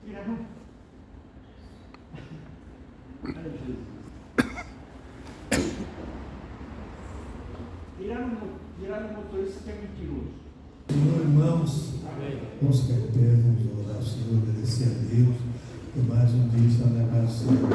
Tira a mão. Ai, Jesus. Tirar o motorista que é mentiroso. Senhor, irmãos, vamos ficar em pé, vamos orar ao Senhor, agradecer a Deus por mais um dia estar na casa do Senhor.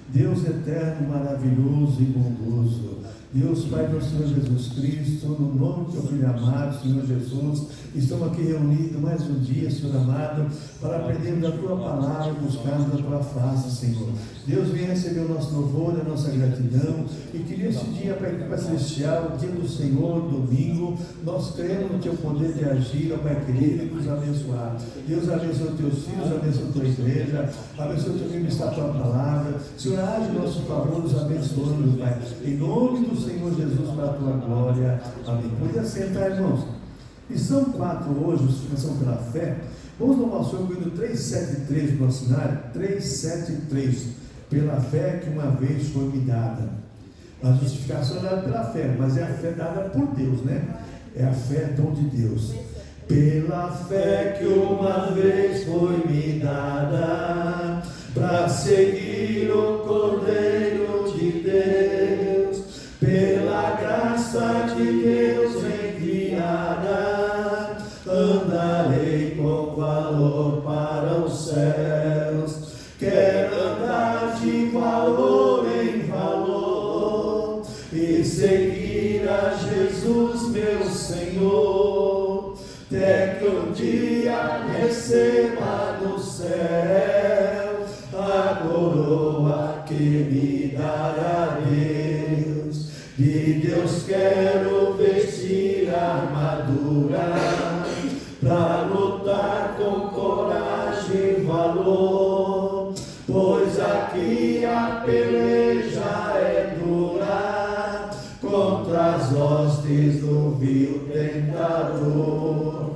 Deus eterno, maravilhoso e bondoso, Deus Pai do Senhor Jesus Cristo, no nome do teu Filho amado, Senhor Jesus, estamos aqui reunidos mais um dia, Senhor amado, para aprender da tua palavra, buscarmos a tua face, Senhor. Deus, venha receber o nosso louvor, a nossa gratidão, e que nesse dia, Pai celestial, o dia do Senhor, domingo, nós cremos no teu poder de agir, ó Pai querido, e nos abençoar. Deus abençoe os teus filhos, abençoe a tua igreja, abençoe o teu ministrar a tua palavra. Senhor, age em nosso favor, nos abençoando, Pai, em nome do Senhor Jesus, para a tua glória. Amém. Pode assentar, irmãos. Lição 4 hoje, justificação pela fé. Vamos louvar o Senhor com o hino 373 do nosso cenário. 373. Pela fé que uma vez foi me dada. A justificação é dada pela fé, mas é a fé dada por Deus, né? É a fé dom de Deus. Pela fé que uma vez foi me dada, para seguir o Cordeiro de Deus, pela graça de Deus enviada, andarei com valor para os céus. Quero andar de valor em valor e seguir a Jesus meu Senhor, até que um dia receba no céu a coroa que me dará Deus. De Deus quero vestir a armadura, pra lutar com coragem e valor, pois aqui a peleja é dura, contra as hostes do vil tentador.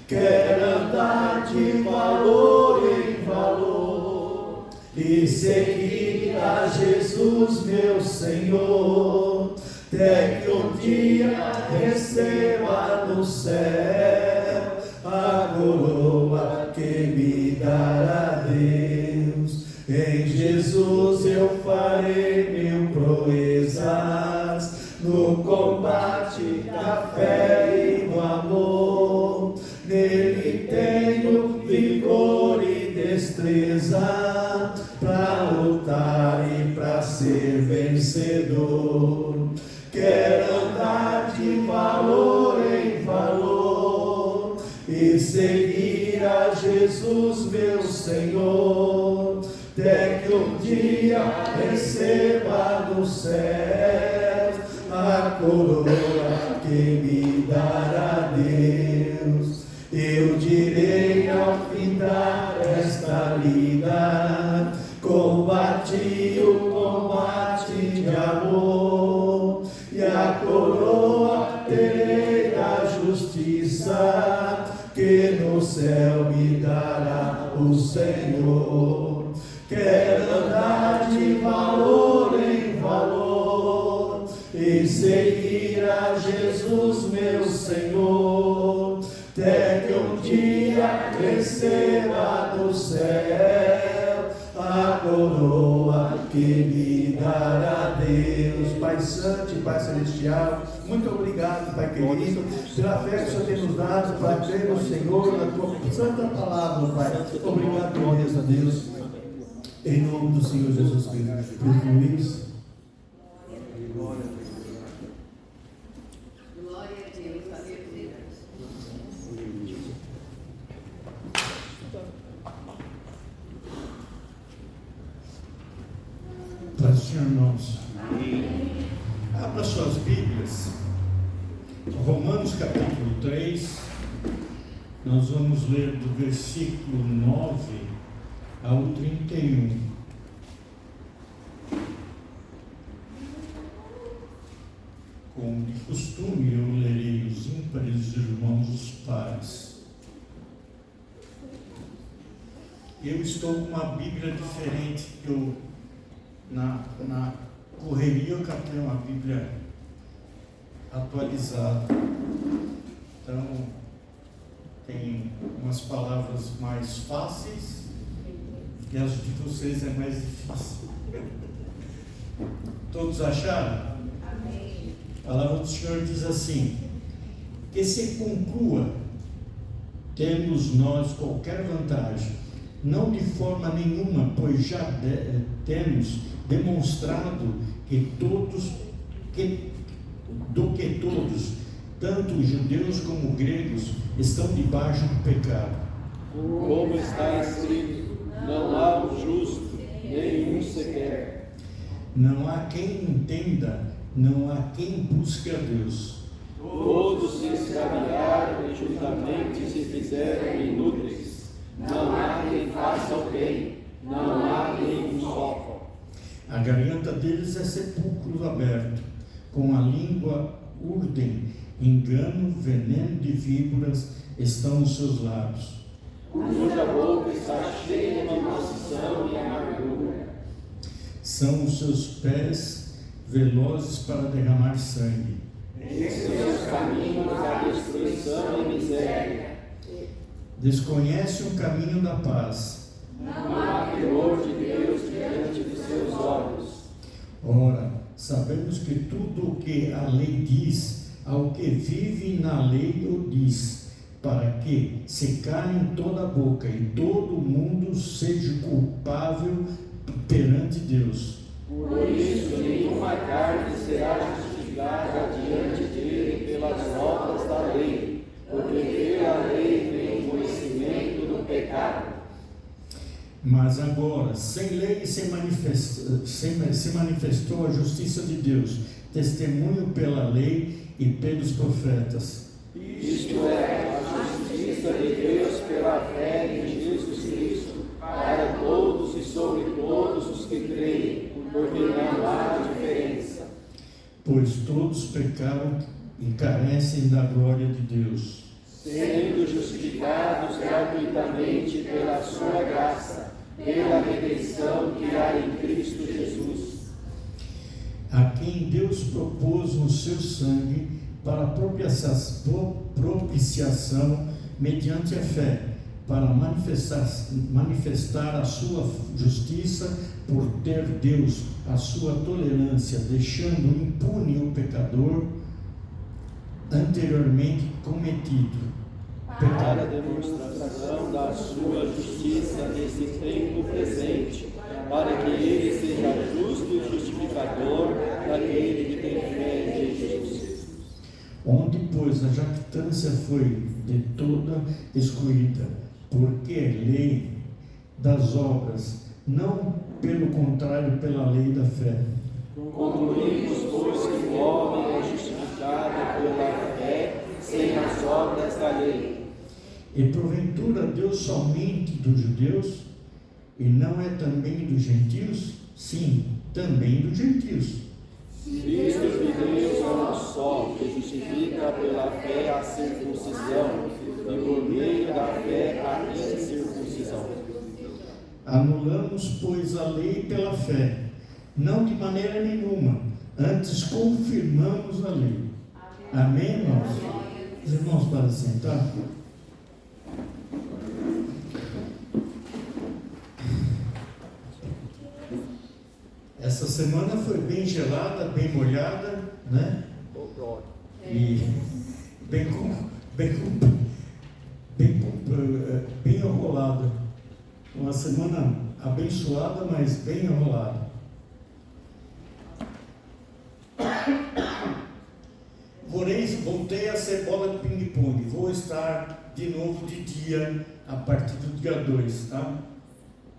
Quero andar de valor em valor e seguir a Jesus meu Senhor, até que um dia receba no céu a coroa que me dará Deus. Em Jesus eu farei mil proezas, no combate da fé e do amor. Nele tenho vigor e destreza, para lutar e para ser vencedor. Quero andar de valor em valor e seguir a Jesus meu Senhor, até que um dia receba no céu a coroa que me dará Deus. Eu direi ao findar esta lida, combati o combate de amor, e a coroa terei da justiça, que no céu me dará o Senhor. Quero andar de valor em valor e seguir a Jesus meu Senhor, até que um dia receba do céu a coroa que me dará Deus. Pai Santo e Pai Celestial, muito obrigado, Pai querido, pela fé que o Senhor tem nos dado, para crer no Senhor, na tua santa palavra, Pai. Obrigado mesmo, a Deus, em nome do Senhor Jesus Cristo. Luiz. Glória a Deus, aleluia. Paz do Senhor, irmãos. Abra suas Bíblias, Romanos capítulo 3, nós vamos ler do versículo 9 ao 31. Como de costume, eu lerei os ímpares, os irmãos, os pares. Eu estou com uma Bíblia diferente, que eu, na correria, eu catei uma Bíblia atualizada. Então, tem umas palavras mais fáceis E as de vocês é mais difícil. Todos acharam? Amém. A palavra do Senhor diz assim: que se conclua, temos nós qualquer vantagem, não de forma nenhuma, pois já temos demonstrado que todos, tanto judeus como gregos, estão debaixo do pecado. Como está escrito, não há um justo, nenhum sequer. Não há quem entenda, não há quem busque a Deus. Todos se extraviaram e juntamente se fizeram inúteis. Não há quem faça o bem, não há nenhum só. A garganta deles é sepulcro aberto, com a língua urdem, engano, veneno de víboras estão nos seus lábios. Cuja boca está cheia de maldição e amargura. São os seus pés velozes para derramar sangue. Em seus caminhos a destruição e miséria. Desconhece o caminho da paz. Não há temor de Deus diante de seus olhos. Ora, sabemos que tudo o que a lei diz, ao que vive na lei o diz, para que se calem toda a boca e todo mundo seja culpável perante Deus. Por isso, nenhuma carne será justificada diante dele pelas obras da lei, porque pela lei vem o conhecimento do pecado. Mas agora, sem lei se manifestou a justiça de Deus, testemunho pela lei e pelos profetas. Isto é, a justiça de Deus pela fé em Jesus Cristo, para todos e sobre todos os que creem, porque não há diferença. Pois todos pecaram e carecem da glória de Deus, Sendo justificados gratuitamente pela sua graça, pela redenção que há em Cristo Jesus. a quem Deus propôs o seu sangue para propiciação mediante a fé, para manifestar a sua justiça por ter Deus a sua tolerância, deixando impune o pecador anteriormente cometido. Para a demonstração da sua justiça nesse tempo presente, para que ele seja justo e justificador daquele que tem fé em Jesus. Onde, pois, a jactância foi de toda excluída, porque é lei das obras, não pelo contrário pela lei da fé. Concluímos, pois, que o homem é justificado pela fé, sem as obras da lei. E porventura Deus somente dos judeus, e não é também dos gentios? Sim, também dos gentios. Visto que Deus é um só, que justifica pela fé a circuncisão, e por meio da fé a incircuncisão. Anulamos, pois, a lei pela fé, não de maneira nenhuma, antes confirmamos a lei. Amém, irmãos? Os irmãos podem sentar? Essa semana foi bem gelada, bem molhada, né? E bem enrolada. Uma semana abençoada, mas bem enrolada. Voltei a ser bola de ping-pong. Vou estar de novo de dia a partir do dia 2, tá?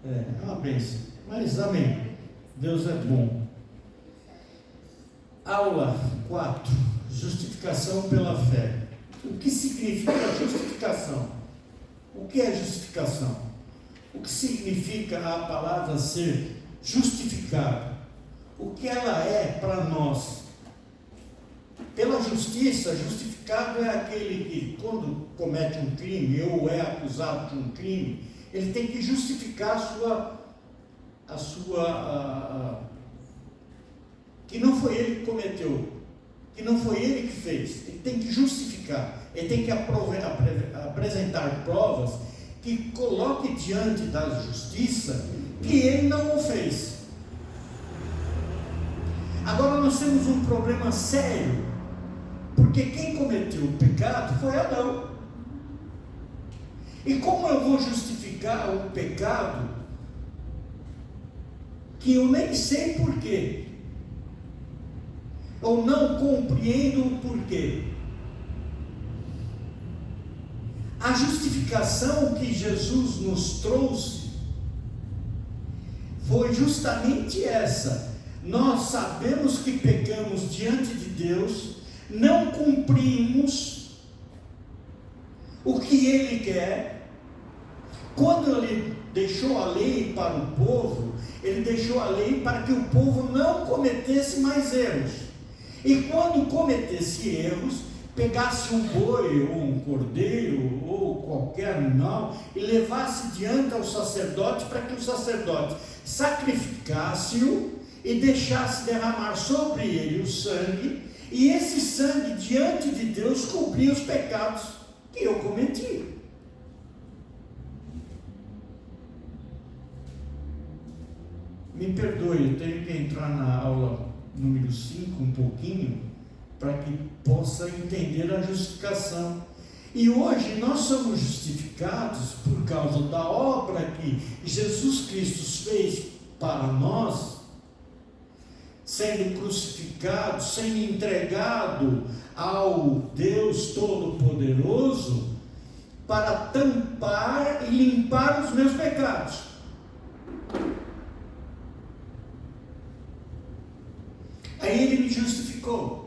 É uma bênção. Mas amém. Deus é bom. Aula 4. Justificação pela fé. O que significa justificação? O que é justificação? O que significa a palavra ser justificado? O que ela é para nós? Pela justiça, justificado é aquele que, quando comete um crime ou é acusado de um crime, ele tem que justificar que não foi ele que cometeu, que não foi ele que fez. Ele tem que justificar, ele tem que apresentar provas que coloque diante da justiça que ele não o fez. Agora nós temos um problema sério, porque quem cometeu o pecado foi Adão. E como eu vou justificar um pecado que eu nem sei porquê, ou não compreendo o porquê? A justificação que Jesus nos trouxe foi justamente essa. Nós sabemos que pecamos diante de Deus, não cumprimos o que Ele quer. Quando Ele deixou a lei para o povo, Ele deixou a lei para que o povo não cometesse mais erros. E quando cometesse erros, pegasse um boi, ou um cordeiro, ou qualquer animal, e levasse diante ao sacerdote, para que o sacerdote sacrificasse-o, e deixasse derramar sobre ele o sangue, e esse sangue diante de Deus cobria os pecados que eu cometi. Me perdoe, eu tenho que entrar na aula número 5 um pouquinho, para que possa entender a justificação. E hoje nós somos justificados por causa da obra que Jesus Cristo fez para nós, sendo crucificado, sendo entregado ao Deus Todo-Poderoso, para tampar e limpar os meus pecados. Aí Ele me justificou.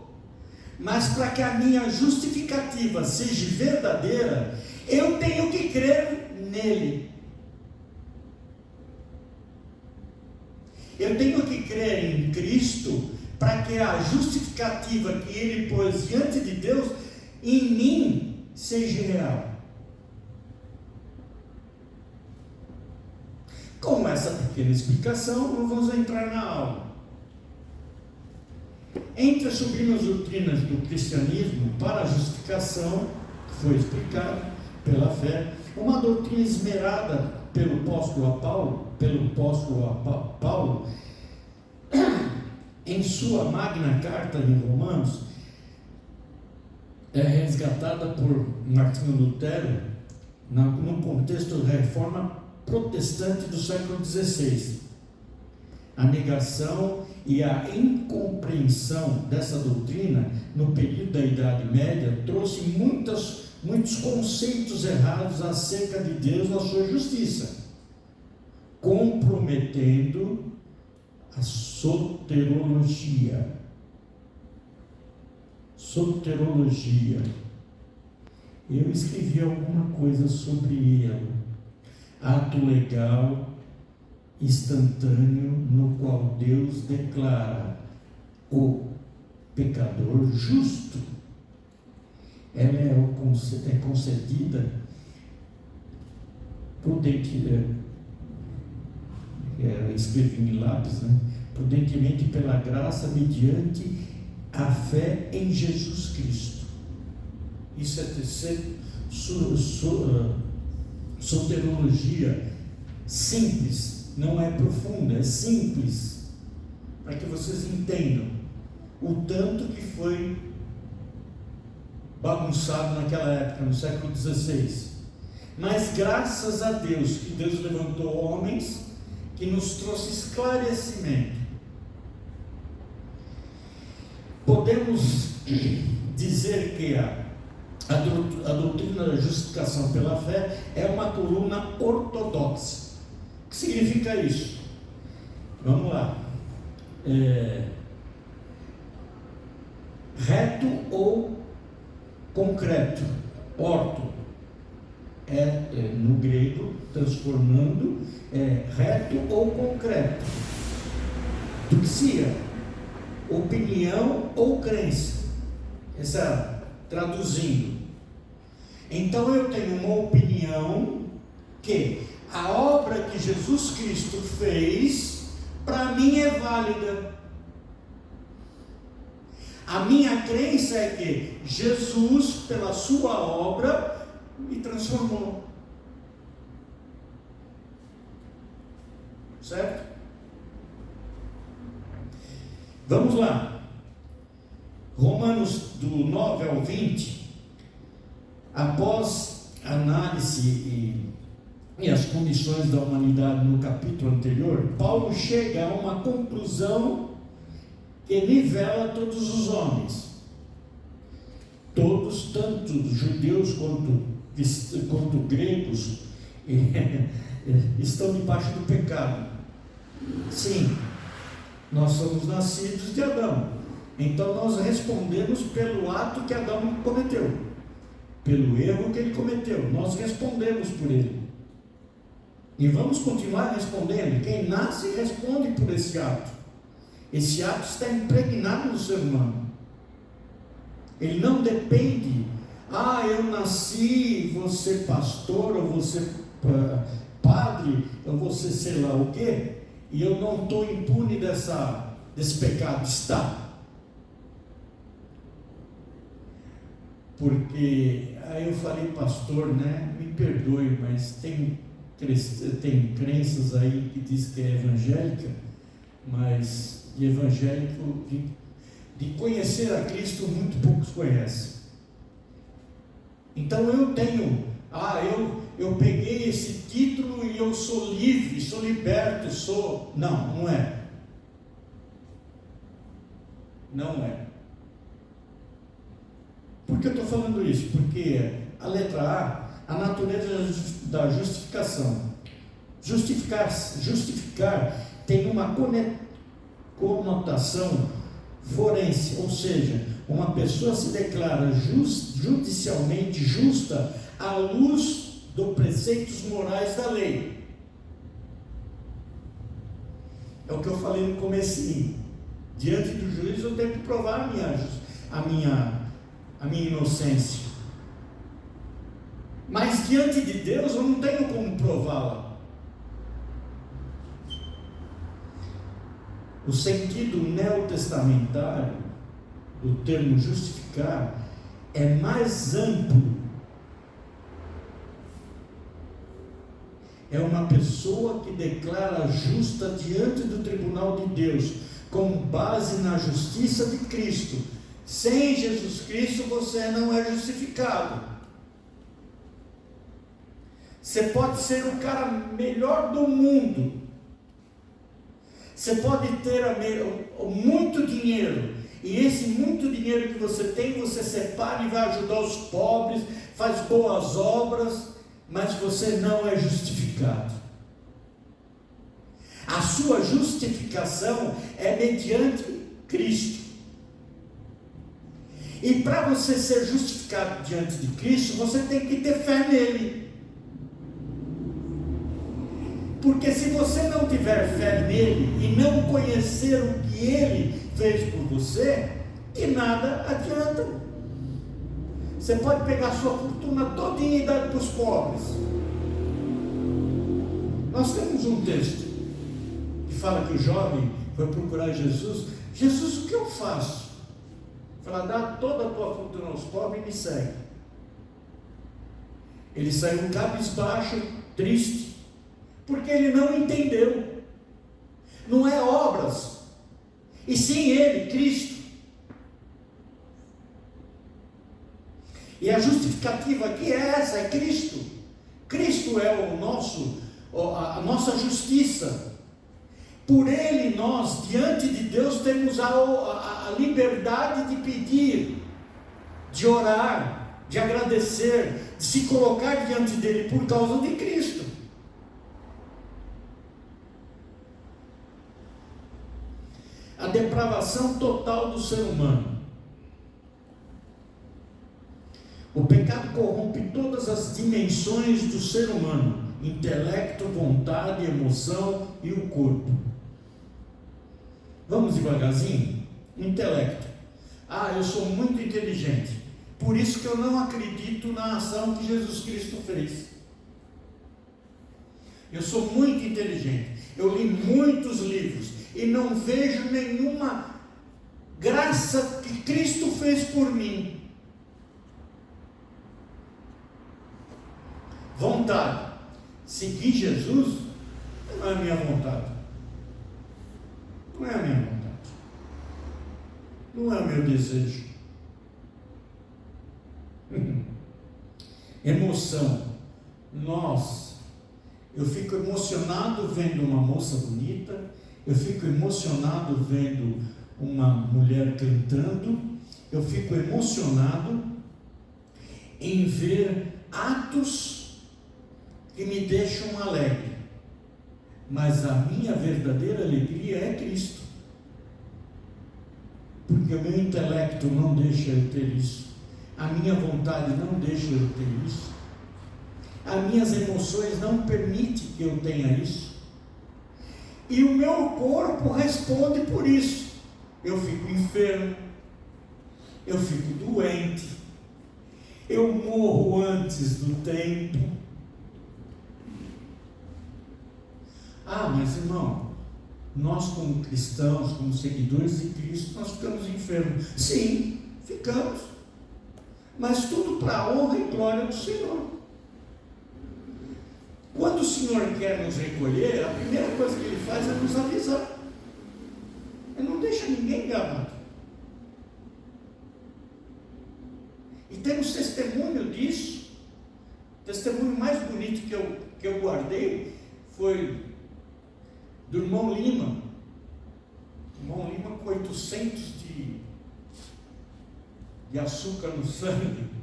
Mas para que a minha justificativa seja verdadeira, eu tenho que crer nele. Eu tenho que crer em Cristo, para que a justificativa que Ele pôs diante de Deus, em mim, seja real. Com essa pequena explicação, nós vamos entrar na aula. Entre as sublimes doutrinas do cristianismo para a justificação, que foi explicado pela fé, uma doutrina esmerada pelo apóstolo Paulo, em sua magna carta em Romanos, é resgatada por Martinho Lutero, no contexto da reforma protestante do século XVI. A negação e a incompreensão dessa doutrina no período da Idade Média trouxe muitos conceitos errados acerca de Deus na sua justiça, comprometendo a soterologia. Eu escrevi alguma coisa sobre ela. Ato legal instantâneo no qual Deus declara o pecador justo. Ela é concedida escrevi em lápis, prudentemente pela graça mediante a fé em Jesus Cristo. Isso é soterologia simples. Não é profunda, é simples, para que vocês entendam o tanto que foi bagunçado naquela época, no século XVI. Mas graças a Deus, que Deus levantou homens que nos trouxe esclarecimento. Podemos dizer que a doutrina da justificação pela fé é uma coluna ortodoxa. O que significa isso? Vamos lá. Reto ou concreto. Orto no grego, transformando, reto ou concreto. Duxia, opinião ou crença. Essa, traduzindo. Então eu tenho uma opinião que a obra que Jesus Cristo fez, para mim é válida. A minha crença é que Jesus, pela sua obra, me transformou. Certo? Vamos lá. Romanos do 9 ao 20, após a análise e as condições da humanidade no capítulo anterior, Paulo chega a uma conclusão que nivela todos os homens. Todos, tanto judeus quanto gregos, estão debaixo do pecado. Sim, nós somos nascidos de Adão. Então nós respondemos pelo ato que Adão cometeu, pelo erro que ele cometeu. Nós respondemos por ele. E vamos continuar respondendo. Quem nasce responde por esse ato. Esse ato está impregnado no ser humano. Ele não depende, eu nasci, vou ser pastor, ou vou ser padre, ou vou ser sei lá o quê, e eu não estou impune desse pecado. Está. Porque, aí eu falei, pastor, me perdoe, mas tem crenças aí que diz que é evangélica, mas de evangélico, de conhecer a Cristo, muito poucos conhecem. Então eu tenho, eu peguei esse título e eu sou livre, sou liberto, não é. Não é. Por que eu estou falando isso? Porque a letra A natureza da justificação. Justificar tem uma conotação forense, ou seja, uma pessoa se declara judicialmente justa à luz dos preceitos morais da lei. É o que eu falei no comecinho. Diante do juiz eu tenho que provar a minha inocência. Mas diante de Deus eu não tenho como prová-la. O sentido neotestamentário do termo justificar é mais amplo. É uma pessoa que declara justa diante do tribunal de Deus, com base na justiça de Cristo. Sem Jesus Cristo você não é justificado. Você pode ser o cara melhor do mundo. Você pode ter muito dinheiro. E esse muito dinheiro que você tem, você separa e vai ajudar os pobres, faz boas obras, mas você não é justificado. A sua justificação é mediante Cristo. E para você ser justificado diante de Cristo, você tem que ter fé nele. Porque se você não tiver fé nele e não conhecer o que ele fez por você, de nada adianta. Você pode pegar sua fortuna todinha e dar para os pobres. Nós temos um texto que fala que o jovem foi procurar Jesus. Jesus, o que eu faço? Fala, dá toda a tua fortuna aos pobres e me segue. Ele saiu cabisbaixo, triste, porque ele não entendeu. Não é obras, e sim ele, Cristo. E a justificativa aqui é essa, é Cristo. Cristo é a nossa justiça. Por ele nós, diante de Deus, temos a liberdade de pedir, de orar, de agradecer, de se colocar diante dele por causa de Cristo. A depravação total do ser humano. O pecado corrompe todas as dimensões do ser humano: intelecto, vontade, emoção e o corpo. Vamos devagarzinho? Intelecto. Eu sou muito inteligente, por isso que eu não acredito na ação que Jesus Cristo fez. Eu sou muito inteligente, eu li muitos livros e não vejo nenhuma graça que Cristo fez por mim. Vontade. Seguir Jesus não é minha vontade. Não é a minha vontade. Não é o meu desejo. Emoção. Eu fico emocionado vendo uma moça bonita, eu fico emocionado vendo uma mulher cantando, eu fico emocionado em ver atos que me deixam alegre, mas a minha verdadeira alegria é Cristo, porque o meu intelecto não deixa eu ter isso, a minha vontade não deixa eu ter isso, as minhas emoções não permitem que eu tenha isso, e o meu corpo responde por isso. Eu fico enfermo, eu fico doente, eu morro antes do tempo. Mas irmão, nós como cristãos, como seguidores de Cristo, nós ficamos enfermos. Sim, ficamos, mas tudo para a honra e glória do Senhor. Quando o Senhor quer nos recolher, a primeira coisa que Ele faz é nos avisar. Ele não deixa ninguém enganado. E temos testemunho disso. O testemunho mais bonito que eu guardei foi do irmão Lima. Irmão Lima com 800 de açúcar no sangue.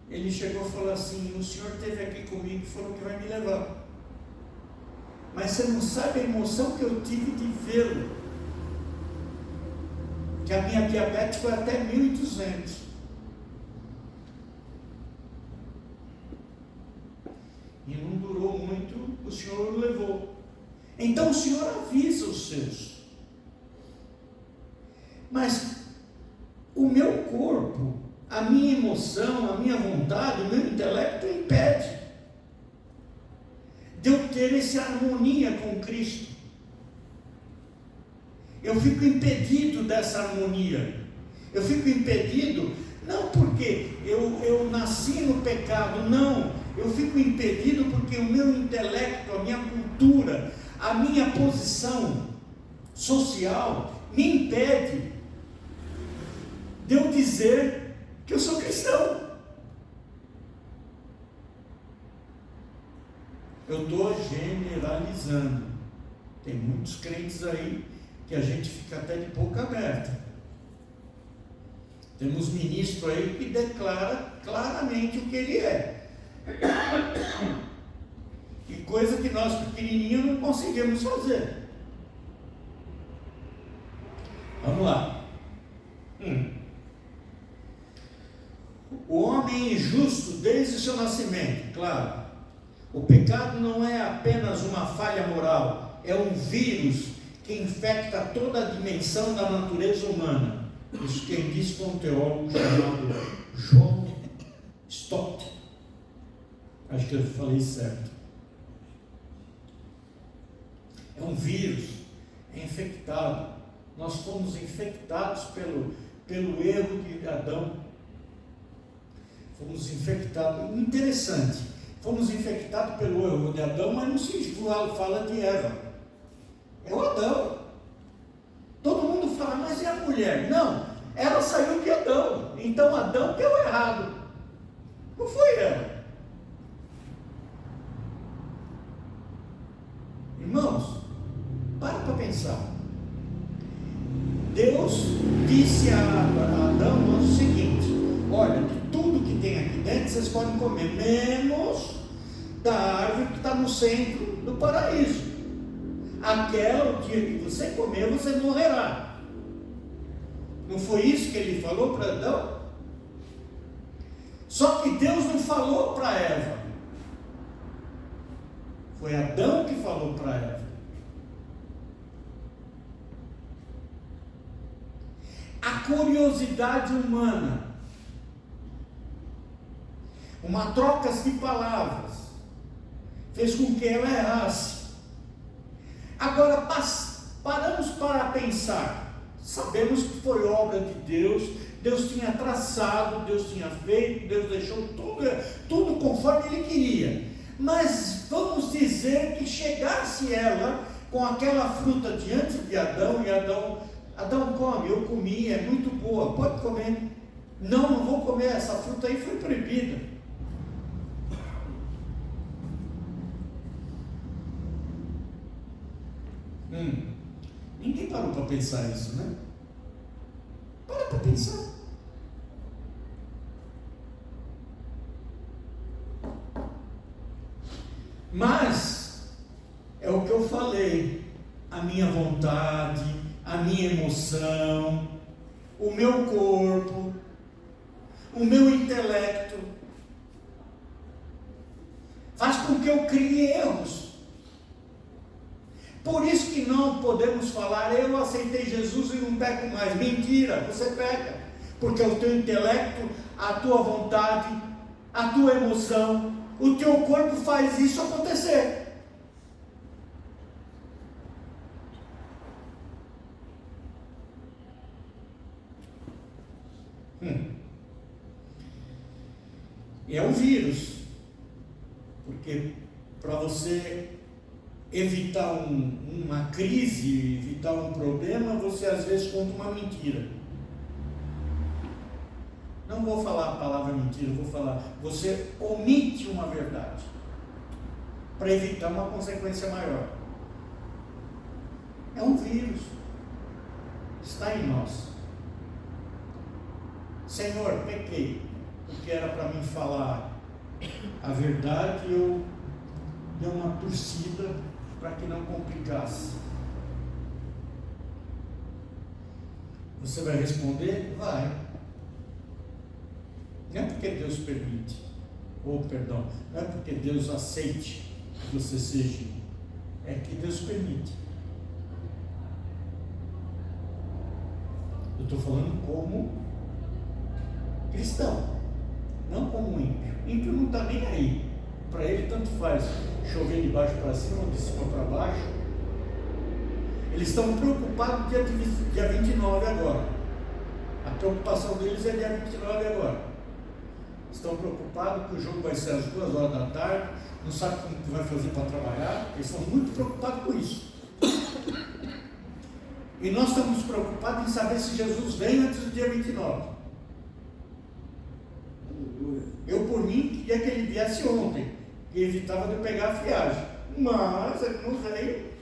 Ele chegou e falou assim: o senhor esteve aqui comigo e falou que vai me levar, mas você não sabe a emoção que eu tive de vê-lo, que a minha diabetes foi até 1200, e não durou muito, o senhor o levou. Então o senhor avisa os seus, mas o meu corpo, a minha emoção, a minha vontade, o meu intelecto impede de eu ter essa harmonia com Cristo. Eu fico impedido dessa harmonia. Eu fico impedido, não porque eu nasci no pecado, não. Eu fico impedido porque o meu intelecto, a minha cultura, a minha posição social me impede de eu dizer que eu sou cristão. Eu estou generalizando. Tem muitos crentes aí que a gente fica até de boca aberta. Temos ministro aí que declara claramente o que ele é. E coisa que nós pequenininhos não conseguimos fazer. Vamos lá. O homem é injusto desde o seu nascimento, claro. O pecado não é apenas uma falha moral, é um vírus que infecta toda a dimensão da natureza humana. Isso quem diz foi um teólogo chamado John Stott. Acho que eu falei certo. É um vírus, é infectado. Nós fomos infectados pelo erro de Adão. Fomos infectados, interessante, fomos infectados pelo erro de Adão, mas não se fala de Eva, é o Adão. Todo mundo fala, mas é a mulher? Não, ela saiu de Adão, então Adão deu errado, não foi ela. Irmãos, para pensar. Deus disse a Adão o seguinte: olha, de tudo que tem aqui dentro vocês podem comer, menos da árvore que está no centro do paraíso. Aquela, o dia que você comer, você morrerá. Não foi isso que ele falou para Adão? Só que Deus não falou para Eva. Foi Adão que falou para Eva. A curiosidade humana, uma troca de palavras, fez com que ela errasse. Agora paramos para pensar. Sabemos que foi obra de Deus. Deus tinha traçado, Deus tinha feito, Deus deixou tudo conforme Ele queria. Mas vamos dizer que chegasse ela com aquela fruta diante de Adão, e Adão come, eu comi, é muito boa, pode comer. Não vou comer, essa fruta aí foi proibida. Ninguém parou para pensar isso, né? Para pensar. Mas é o que eu falei, a minha vontade, a minha emoção, o meu corpo, o meu intelecto faz com que eu crie erros. Por isso que não podemos falar, eu aceitei Jesus e não peco mais. Mentira, você peca, porque o teu intelecto, a tua vontade, a tua emoção, o teu corpo faz isso acontecer. E é um vírus, porque para você evitar uma crise, evitar um problema, você às vezes conta uma mentira. Não vou falar a palavra mentira, vou falar, você omite uma verdade para evitar uma consequência maior. É um vírus, está em nós. Senhor, pequei, porque era para mim falar a verdade, eu dei uma torcida para que não complicasse. Você vai responder? Vai. Não é porque Deus permite, não é porque Deus aceite que você seja, é que Deus permite. Eu estou falando como cristão, não como ímpio. Ímpio não está nem aí, para ele tanto faz chover de baixo para cima ou de cima para baixo. Eles estão preocupados dia 29 agora. A preocupação deles é dia 29 agora. Estão preocupados que o jogo vai ser às 2 horas da tarde, não sabem como que vai fazer para trabalhar, eles estão muito preocupados com isso. E nós estamos preocupados em saber se Jesus vem antes do dia 29. Eu, por mim, queria que ele viesse ontem, que evitava de eu pegar a friagem, mas ele não veio,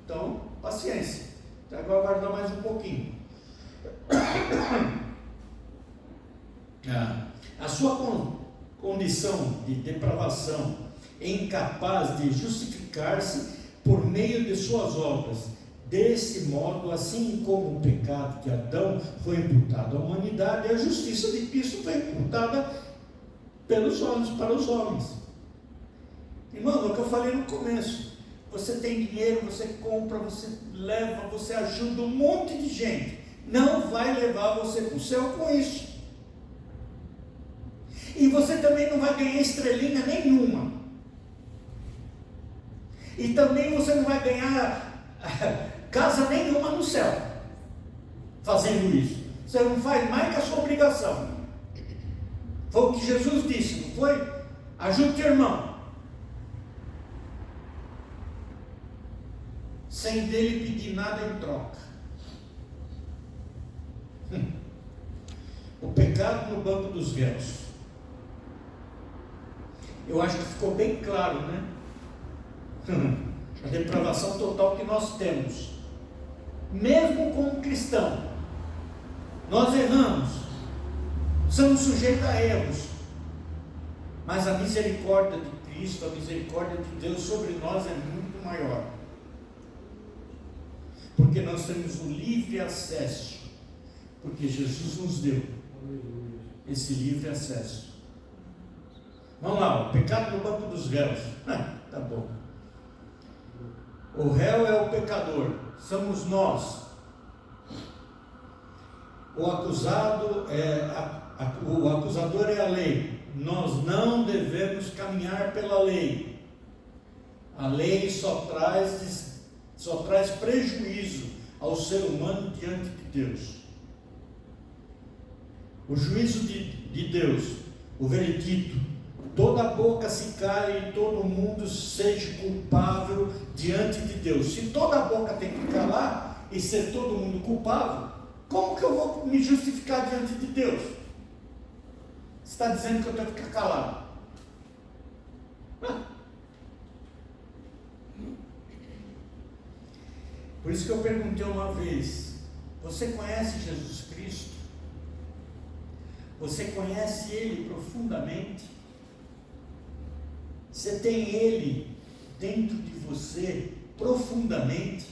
então, paciência, então agora vai aguardar mais um pouquinho. A sua condição de depravação é incapaz de justificar-se por meio de suas obras. Desse modo, assim como o pecado de Adão foi imputado à humanidade, a justiça de Cristo foi imputada pelos homens, para os homens. Irmão, é o que eu falei no começo. Você tem dinheiro, você compra, você leva, você ajuda um monte de gente. Não vai levar você para o céu com isso. E você também não vai ganhar estrelinha nenhuma. E também você não vai ganhar casa nenhuma no céu fazendo isso. Você não faz mais que a sua obrigação. Foi o que Jesus disse, não foi? Ajude teu irmão, sem dele pedir nada em troca. O pecado no banco dos réus. Eu acho que ficou bem claro, né? A depravação total que nós temos. Mesmo como cristão, nós erramos, somos sujeitos a erros, mas a misericórdia de Cristo, a misericórdia de Deus sobre nós é muito maior, porque nós temos o livre acesso, porque Jesus nos deu esse livre acesso. Vamos lá, o pecado no banco dos réus. Tá bom. O réu é o pecador, somos nós. O acusador é a lei. Nós não devemos caminhar pela lei. A lei só traz prejuízo ao ser humano diante de Deus. O juízo de Deus, o veredito, toda boca se cale e todo mundo seja culpável diante de Deus. Se toda boca tem que calar e ser todo mundo culpável, como que eu vou me justificar diante de Deus? Você está dizendo que eu tenho que ficar calado? Por isso que eu perguntei uma vez: você conhece Jesus Cristo? Você conhece Ele profundamente? Você tem Ele dentro de você profundamente?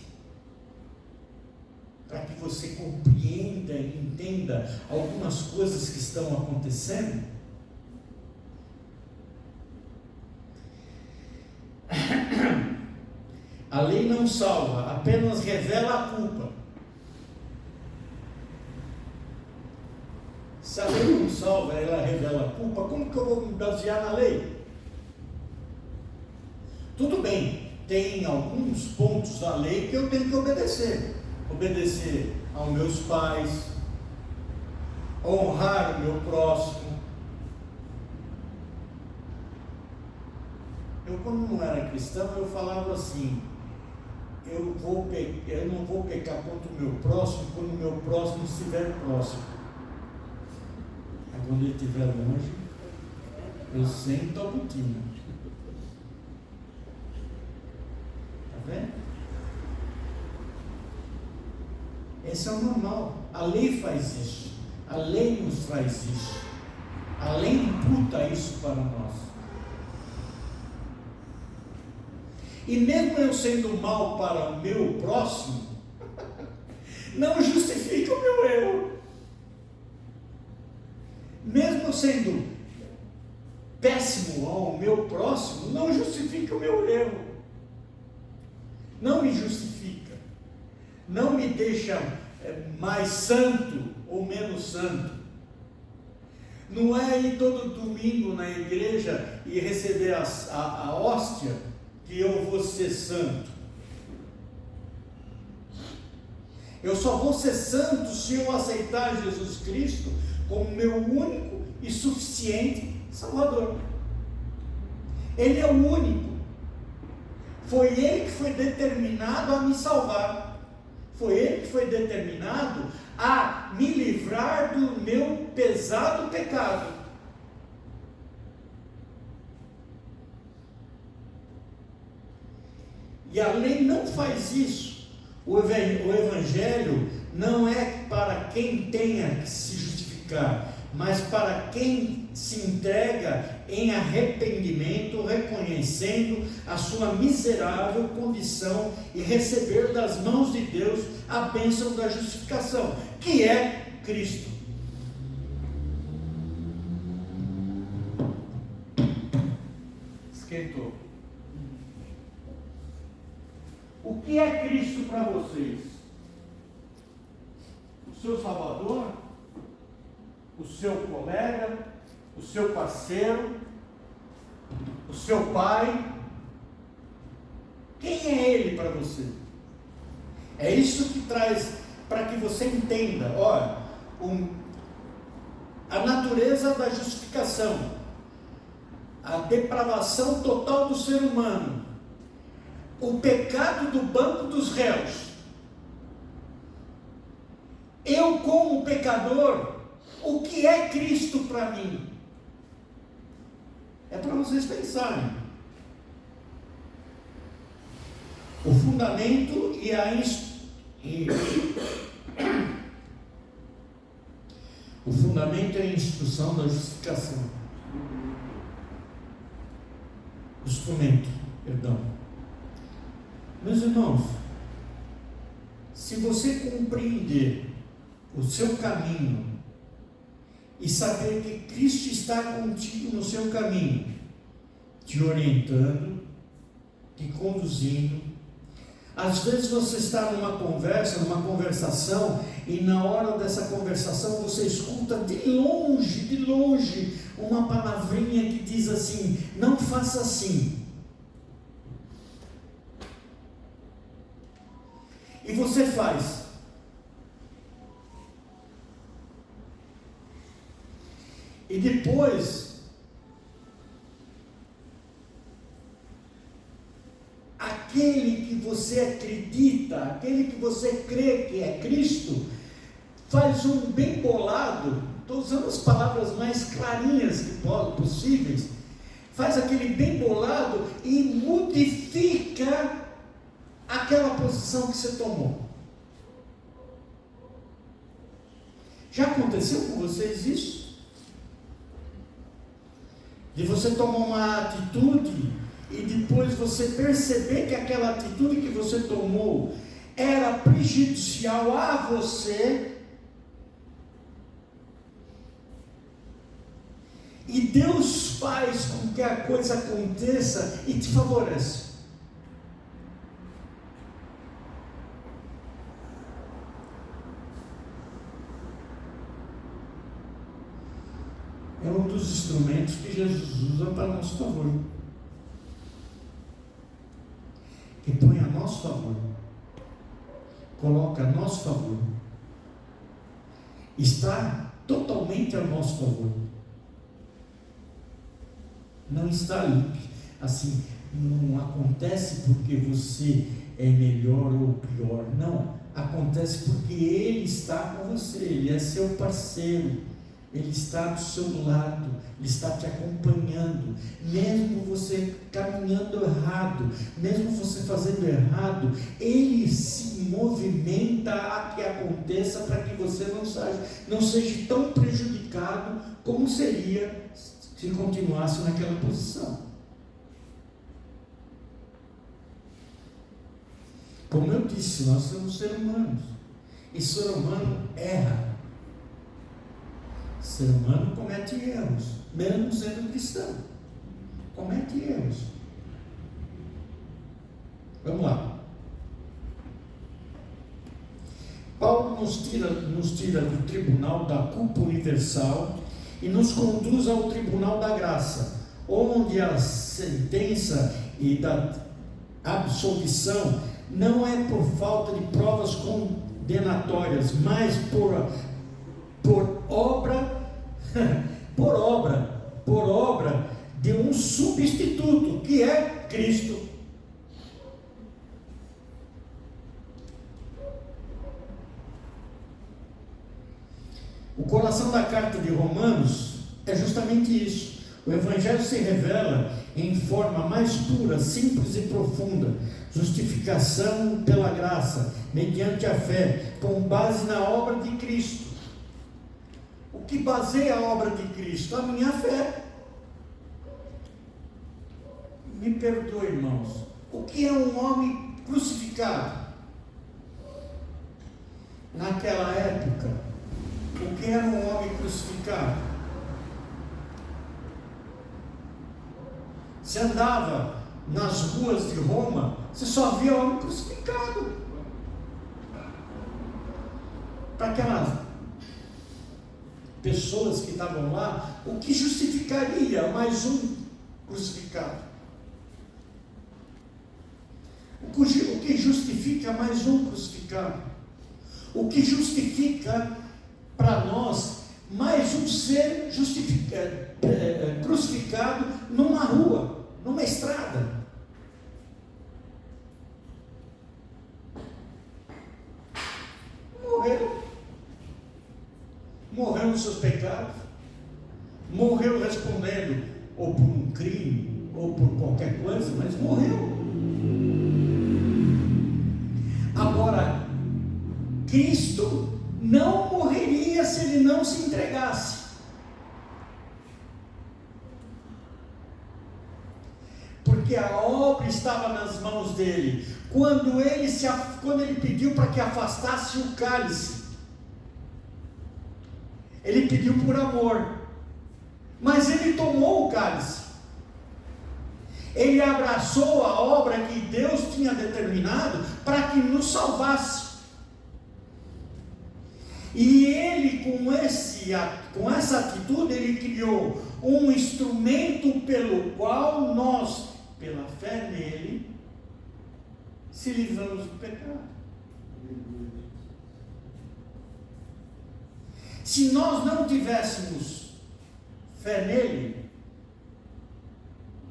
Para que você compreenda e entenda algumas coisas que estão acontecendo? A lei não salva, apenas revela a culpa. Se a lei não salva, ela revela a culpa, como que eu vou me basear na lei? Tudo bem, tem alguns pontos da lei que eu tenho que obedecer. Obedecer aos meus pais, honrar o meu próximo. Eu, quando não era cristão, eu falava assim: eu não vou pecar contra o meu próximo quando o meu próximo estiver próximo. Aí quando ele estiver longe, eu sento a botina. Está vendo? Esse é o normal. A lei faz isso. A lei nos traz isso. A lei imputa isso para nós. E mesmo eu sendo mal para o meu próximo, não justifica o meu erro. Mesmo eu sendo péssimo ao meu próximo, não justifica o meu erro. Não me justifica. Não me deixa mais santo ou menos santo. Não é ir todo domingo na igreja e receber a hóstia que eu vou ser santo. Eu só vou ser santo se eu aceitar Jesus Cristo como meu único e suficiente Salvador. Ele é o único. Foi Ele que foi determinado a me salvar. Foi Ele que foi determinado a me livrar do meu pesado pecado. E a lei não faz isso. O Evangelho não é para quem tenha que se justificar, mas para quem se entrega em arrependimento, reconhecendo a sua miserável condição e receber das mãos de Deus a bênção da justificação, que é Cristo. Esquentou. O que é Cristo para vocês? O seu Salvador? O seu colega? O seu parceiro? O seu pai? Quem é Ele para você? É isso que traz, para que você entenda, olha, a natureza da justificação, a depravação total do ser humano, o pecado do banco dos réus. Eu, como pecador, o que é Cristo para mim? É para vocês pensarem. O fundamento e o fundamento é a instrução da justificação. O instrumento, perdão. Meus irmãos, se você compreender o seu caminho e saber que Cristo está contigo no seu caminho, te orientando, te conduzindo. Às vezes você está numa conversa, numa conversação, e na hora dessa conversação você escuta de longe, uma palavrinha que diz assim: não faça assim. E você faz. E depois aquele que você acredita, aquele que você crê que é Cristo, faz um bem bolado, estou usando as palavras mais clarinhas que possíveis, faz aquele bem bolado e modifica aquela posição que você tomou. Já aconteceu com vocês isso? De você tomar uma atitude e depois você perceber que aquela atitude que você tomou era prejudicial a você, e Deus faz com que a coisa aconteça e te favorece. É um dos instrumentos que Jesus usa para nosso favor, que põe a nosso favor, coloca a nosso favor, está totalmente a nosso favor. Não está assim, não acontece porque você é melhor ou pior, não, acontece porque Ele está com você, Ele é seu parceiro, Ele está do seu lado, Ele está te acompanhando, mesmo você caminhando errado, mesmo você fazendo errado, Ele se movimenta a que aconteça para que você não seja tão prejudicado como seria se continuasse naquela posição. Como eu disse, nós somos seres humanos, e ser humano erra. Ser humano comete erros, mesmo sendo cristão, comete erros. Vamos lá. Paulo nos tira do tribunal da culpa universal e nos conduz ao tribunal da graça, onde a sentença e da absolvição não é por falta de provas condenatórias, mas por obra de um substituto, que é Cristo. O coração da carta de Romanos é justamente isso. O Evangelho se revela em forma mais pura, simples e profunda. Justificação pela graça, mediante a fé, com base na obra de Cristo. O que baseia a obra de Cristo? A minha fé. Me perdoe, irmãos. O que é um homem crucificado? Naquela época, o que era um homem crucificado? Você andava nas ruas de Roma, você só via homem crucificado. Para aquelas pessoas que estavam lá, o que justificaria mais um crucificado? O que justifica mais um crucificado? O que justifica para nós mais um ser crucificado numa rua, numa estrada? Morreu nos seus pecados, morreu respondendo ou por um crime ou por qualquer coisa, mas morreu. Agora, Cristo não morreria se ele não se entregasse. Porque a obra estava nas mãos dele. Quando ele pediu para que afastasse o cálice, ele pediu por amor, mas ele tomou o cálice. Ele abraçou a obra que Deus tinha determinado para que nos salvasse. E ele, com essa atitude, ele criou um instrumento pelo qual nós, pela fé nele, se livramos do pecado. Se nós não tivéssemos fé nele,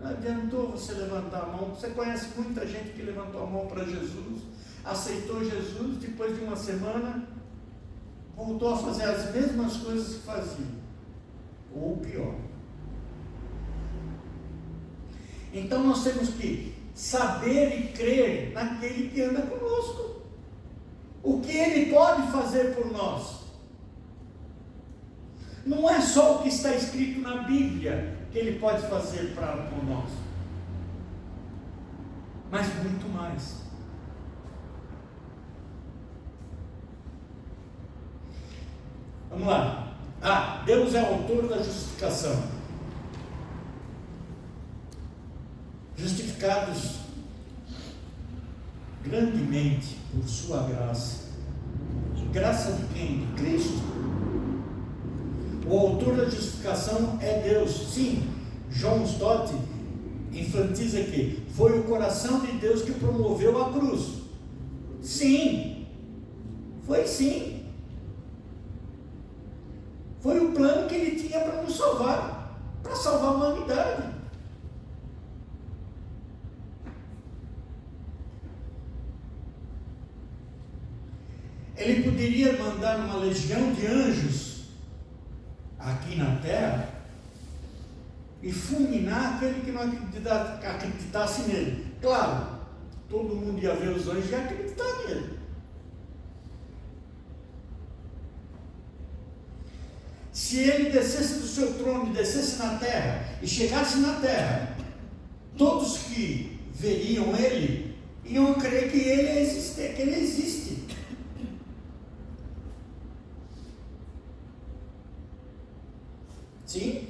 Não adiantou você levantar a mão. Você conhece muita gente que levantou a mão para Jesus, aceitou Jesus, depois de uma semana voltou a fazer as mesmas coisas que fazia, ou pior. Então nós temos que saber e crer naquele que anda conosco, o que ele pode fazer por nós. Não é só o que está escrito na Bíblia que ele pode fazer por nós, mas muito mais. Vamos lá. Deus é o autor da justificação. Justificados grandemente por sua graça. Graça de quem? De Cristo. O autor da justificação é Deus. Sim, John Stott enfatiza que foi o coração de Deus que promoveu a cruz. Sim, foi sim. Foi o plano que ele tinha para nos salvar, para salvar a humanidade. Ele poderia mandar uma legião de anjos aqui na terra e fulminar aquele que não acreditasse nele. Claro, todo mundo ia ver os anjos e ia acreditar nele. Se ele descesse do seu trono e descesse na terra, e chegasse na terra, todos que veriam ele, iam crer que ele existe, que ele existe. Sim?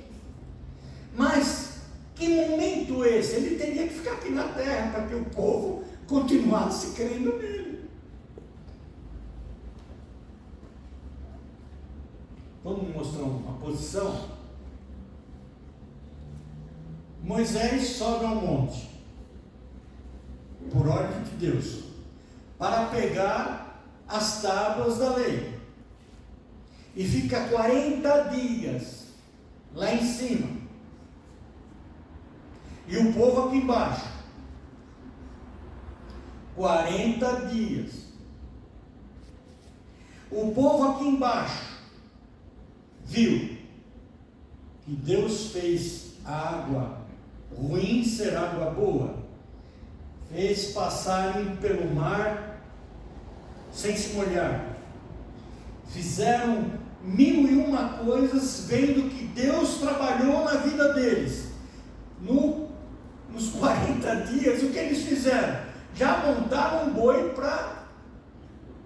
Mas, que momento esse? Ele teria que ficar aqui na terra, para que o povo continuasse crendo nele. Vamos mostrar uma posição. Moisés sobe ao monte, por ordem de Deus, para pegar as tábuas da lei, e fica 40 dias lá em cima, e o povo aqui embaixo. 40 dias. O povo aqui embaixo viu que Deus fez a água ruim ser água boa, fez passarem pelo mar sem se molhar, fizeram 1001 coisas, vendo que Deus trabalhou na vida deles. Nos 40 dias, o que eles fizeram? Já montaram um boi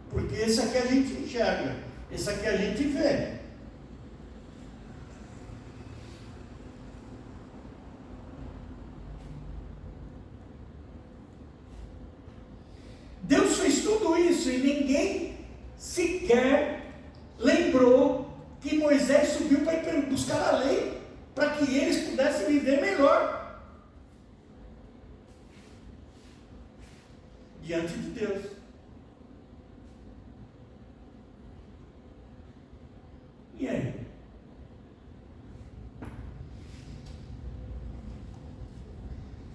porque esse aqui a gente enxerga, esse aqui a gente vê. Deus fez tudo isso e ninguém sequer lembrou que Moisés subiu para ir buscar a lei, para que eles pudessem viver melhor diante de Deus. E aí?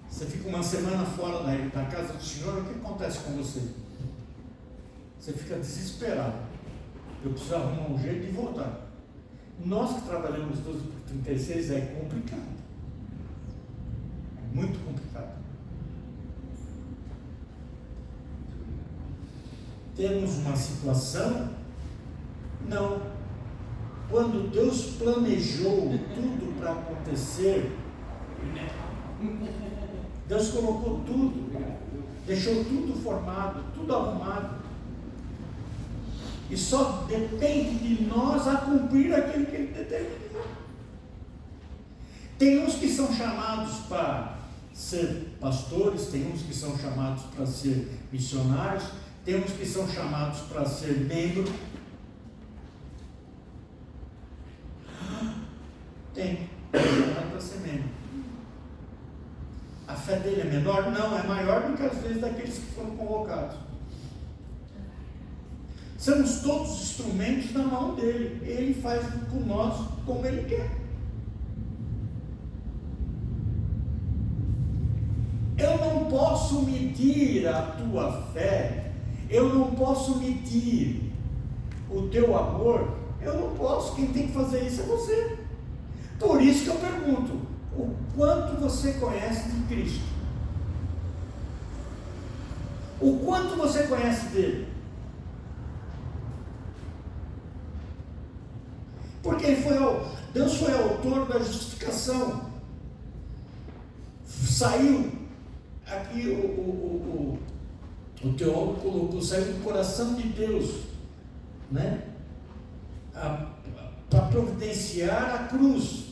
Você fica uma semana fora da casa do Senhor, o que acontece com você? Você fica desesperado. Eu preciso arrumar um jeito de voltar. Nós que trabalhamos 12/36 é complicado. É muito complicado. Temos uma situação? Não. Quando Deus planejou tudo para acontecer, Deus colocou tudo, deixou tudo formado, tudo arrumado. E só depende de nós a cumprir aquilo que Ele determinou. Tem uns que são chamados para ser pastores, tem uns que são chamados para ser missionários, tem uns que são chamados para ser membro. Tem, chamado para ser membro. A fé dele é menor? Não, é maior do que às vezes daqueles que foram convocados. Somos todos instrumentos na mão dele. Ele faz com nós como ele quer. posso medir a tua fé, eu não posso medir o teu amor, eu não posso, quem tem que fazer isso é você. Por isso que eu pergunto, o quanto você conhece de Cristo? O quanto você conhece dele? Porque Deus foi autor da justificação. Saiu aqui o teólogo colocou, saiu do coração de Deus, né? Para providenciar a cruz.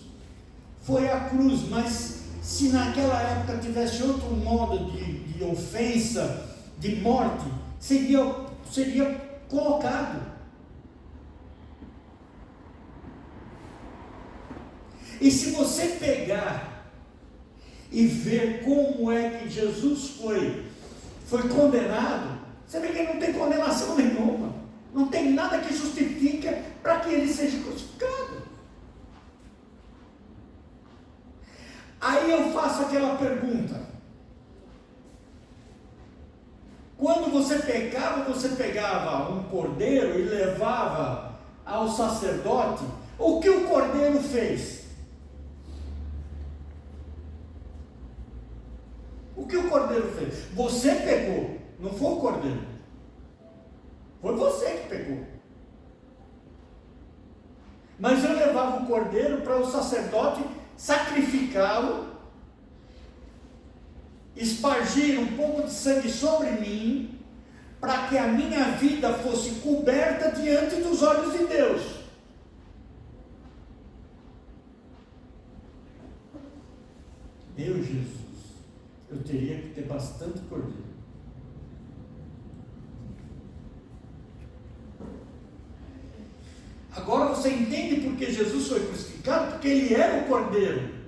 Foi a cruz, mas se naquela época tivesse outro modo de ofensa, de morte, seria colocado. E se você pegar e ver como é que Jesus foi condenado, você vê que ele não tem condenação nenhuma, não tem nada que justifique para que ele seja crucificado. Aí eu faço aquela pergunta: quando você pecava, você pegava um cordeiro e levava ao sacerdote, o que o cordeiro fez? O que o cordeiro fez? Você pecou, não foi o cordeiro. Foi você que pecou. Mas eu levava o cordeiro para o sacerdote sacrificá-lo, espargir um pouco de sangue sobre mim, para que a minha vida fosse coberta diante dos olhos de Deus. Meu Jesus, eu teria que ter bastante cordeiro. Agora você entende por que Jesus foi crucificado? Porque ele era o cordeiro.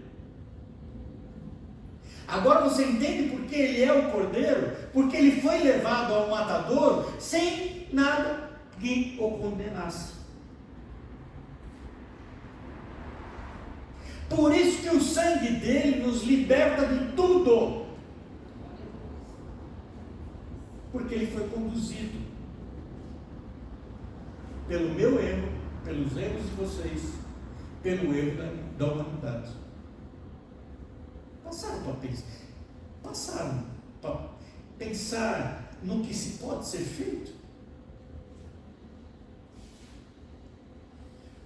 Agora você entende por que ele é o cordeiro? Porque ele foi levado ao matadouro sem nada que o condenasse. Por isso que o sangue dele nos liberta de tudo. Porque ele foi conduzido pelo meu erro, pelos erros de vocês, pelo erro da humanidade. Passaram para pensar no que se pode ser feito.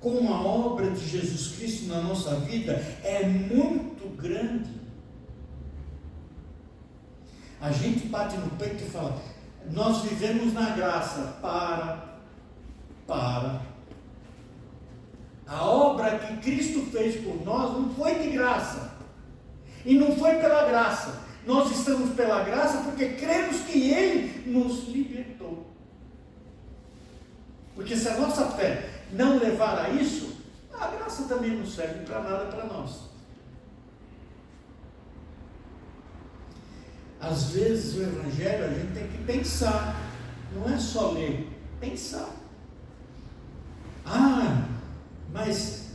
Como a obra de Jesus Cristo na nossa vida é muito grande. A gente bate no peito e fala: nós vivemos na graça. Para. A obra que Cristo fez por nós não foi de graça. E não foi pela graça. Nós estamos pela graça porque cremos que Ele nos libertou. Porque se a nossa fé não levar a isso, a graça também não serve para nada para nós. Às vezes o Evangelho a gente tem que pensar, não é só ler, pensar. Mas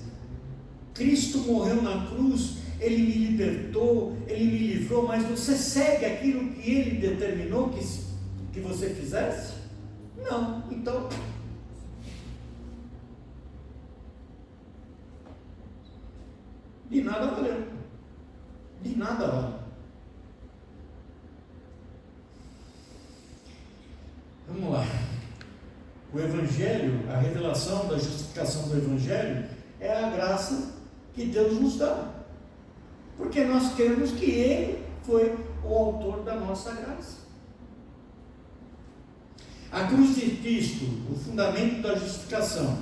Cristo morreu na cruz, Ele me libertou, Ele me livrou, mas você segue aquilo que Ele determinou que você fizesse? Não, então de nada valeu, de nada vale. Vamos lá. O Evangelho, a revelação da justificação do Evangelho é a graça que Deus nos dá, porque nós cremos que Ele foi o autor da nossa graça. A cruz de Cristo, o fundamento da justificação.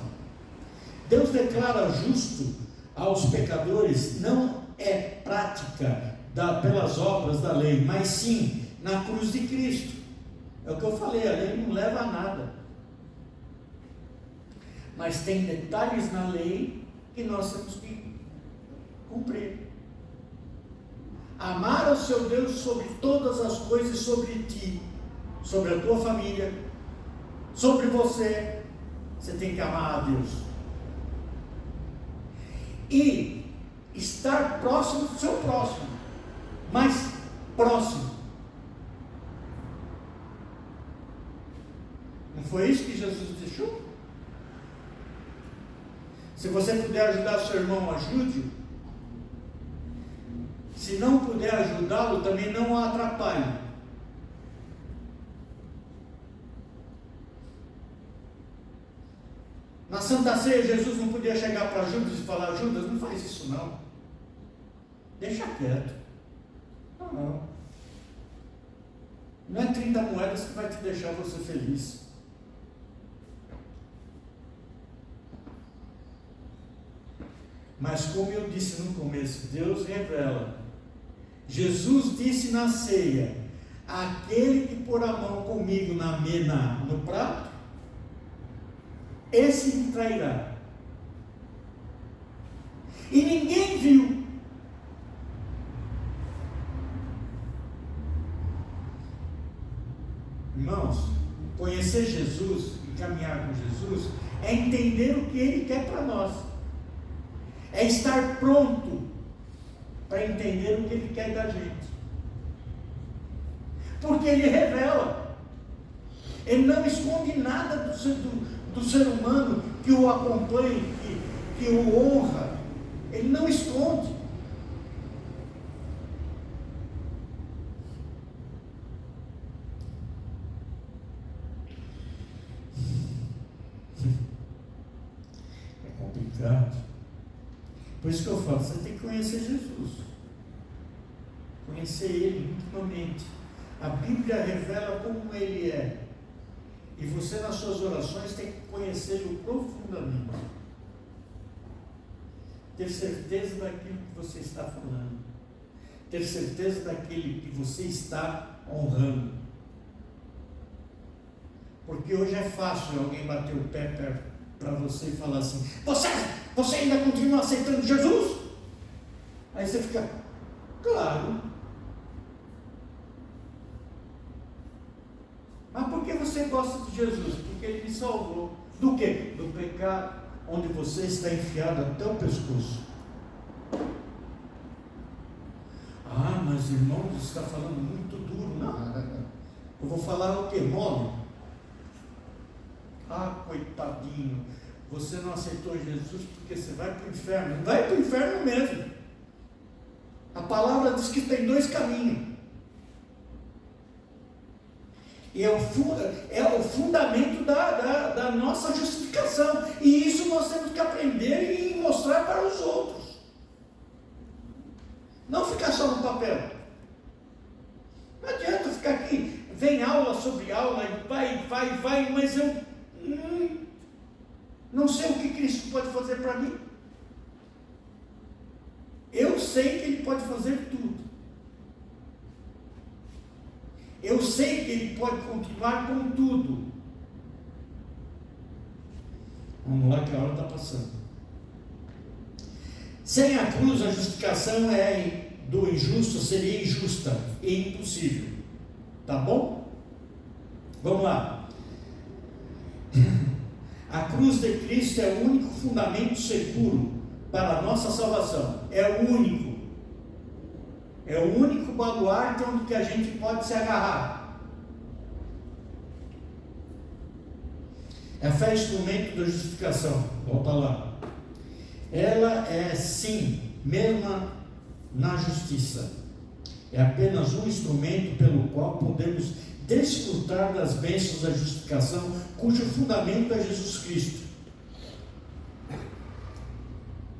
Deus declara justo aos pecadores, não é prática pelas obras da lei, mas sim na cruz de Cristo. É o que eu falei, a lei não leva a nada. Mas tem detalhes na lei que nós temos que cumprir. Amar ao seu Deus sobre todas as coisas, sobre ti, sobre a tua família, sobre você. Você tem que amar a Deus. E estar próximo do seu próximo, mas próximo. foi isso que Jesus deixou? Se você puder ajudar seu irmão, ajude-o. Se não puder ajudá-lo, também não o atrapalhe. Na Santa Ceia, Jesus não podia chegar para Judas e falar: Judas, não faz isso não. Deixa quieto. Não. Não é 30 moedas que vai te deixar você feliz. Mas como eu disse no começo, Deus revela. Jesus disse na ceia: aquele que pôr a mão comigo no prato, esse me trairá. E ninguém viu. Irmãos, conhecer Jesus e caminhar com Jesus é entender o que Ele quer para nós. É estar pronto para entender o que Ele quer da gente. Porque Ele revela. Ele não esconde nada do ser humano que o acompanha, que o honra. Ele não esconde. É complicado. Por isso que eu falo, você tem que conhecer Jesus. Conhecer Ele intimamente. A Bíblia revela como Ele é. E você, nas suas orações, tem que conhecê-lo profundamente. Ter certeza daquilo que você está falando. Ter certeza daquele que você está honrando. Porque hoje é fácil alguém bater o pé para você e falar assim: você ainda continua aceitando Jesus? Aí você fica: claro. Mas por que você gosta de Jesus? Porque Ele me salvou. Do quê? Do pecado, onde você está enfiado até o pescoço. Ah, mas irmão, você está falando muito duro. Não, eu vou falar o quê? Mole? Ah, coitadinho, você não aceitou Jesus porque você vai para o inferno. Vai para o inferno mesmo. A palavra diz que tem 2 caminhos. E é o fundamento da nossa justificação. E isso nós temos que aprender e mostrar para os outros. Não ficar só no papel. Não adianta ficar aqui, vem aula sobre aula, vai, mas eu não sei o que Cristo pode fazer para mim. Eu sei que Ele pode fazer tudo. Eu sei que Ele pode continuar com tudo. Vamos lá que a hora está passando. Sem a cruz, a justificação do injusto seria injusta e impossível. Tá bom? Vamos lá. A cruz de Cristo é o único fundamento seguro para a nossa salvação. É o único. É o único baluarte onde que a gente pode se agarrar. A fé é instrumento da justificação. Volta lá. Ela é sim, mesma na justiça. É apenas um instrumento pelo qual podemos desfrutar das bênçãos da justificação, cujo fundamento é Jesus Cristo.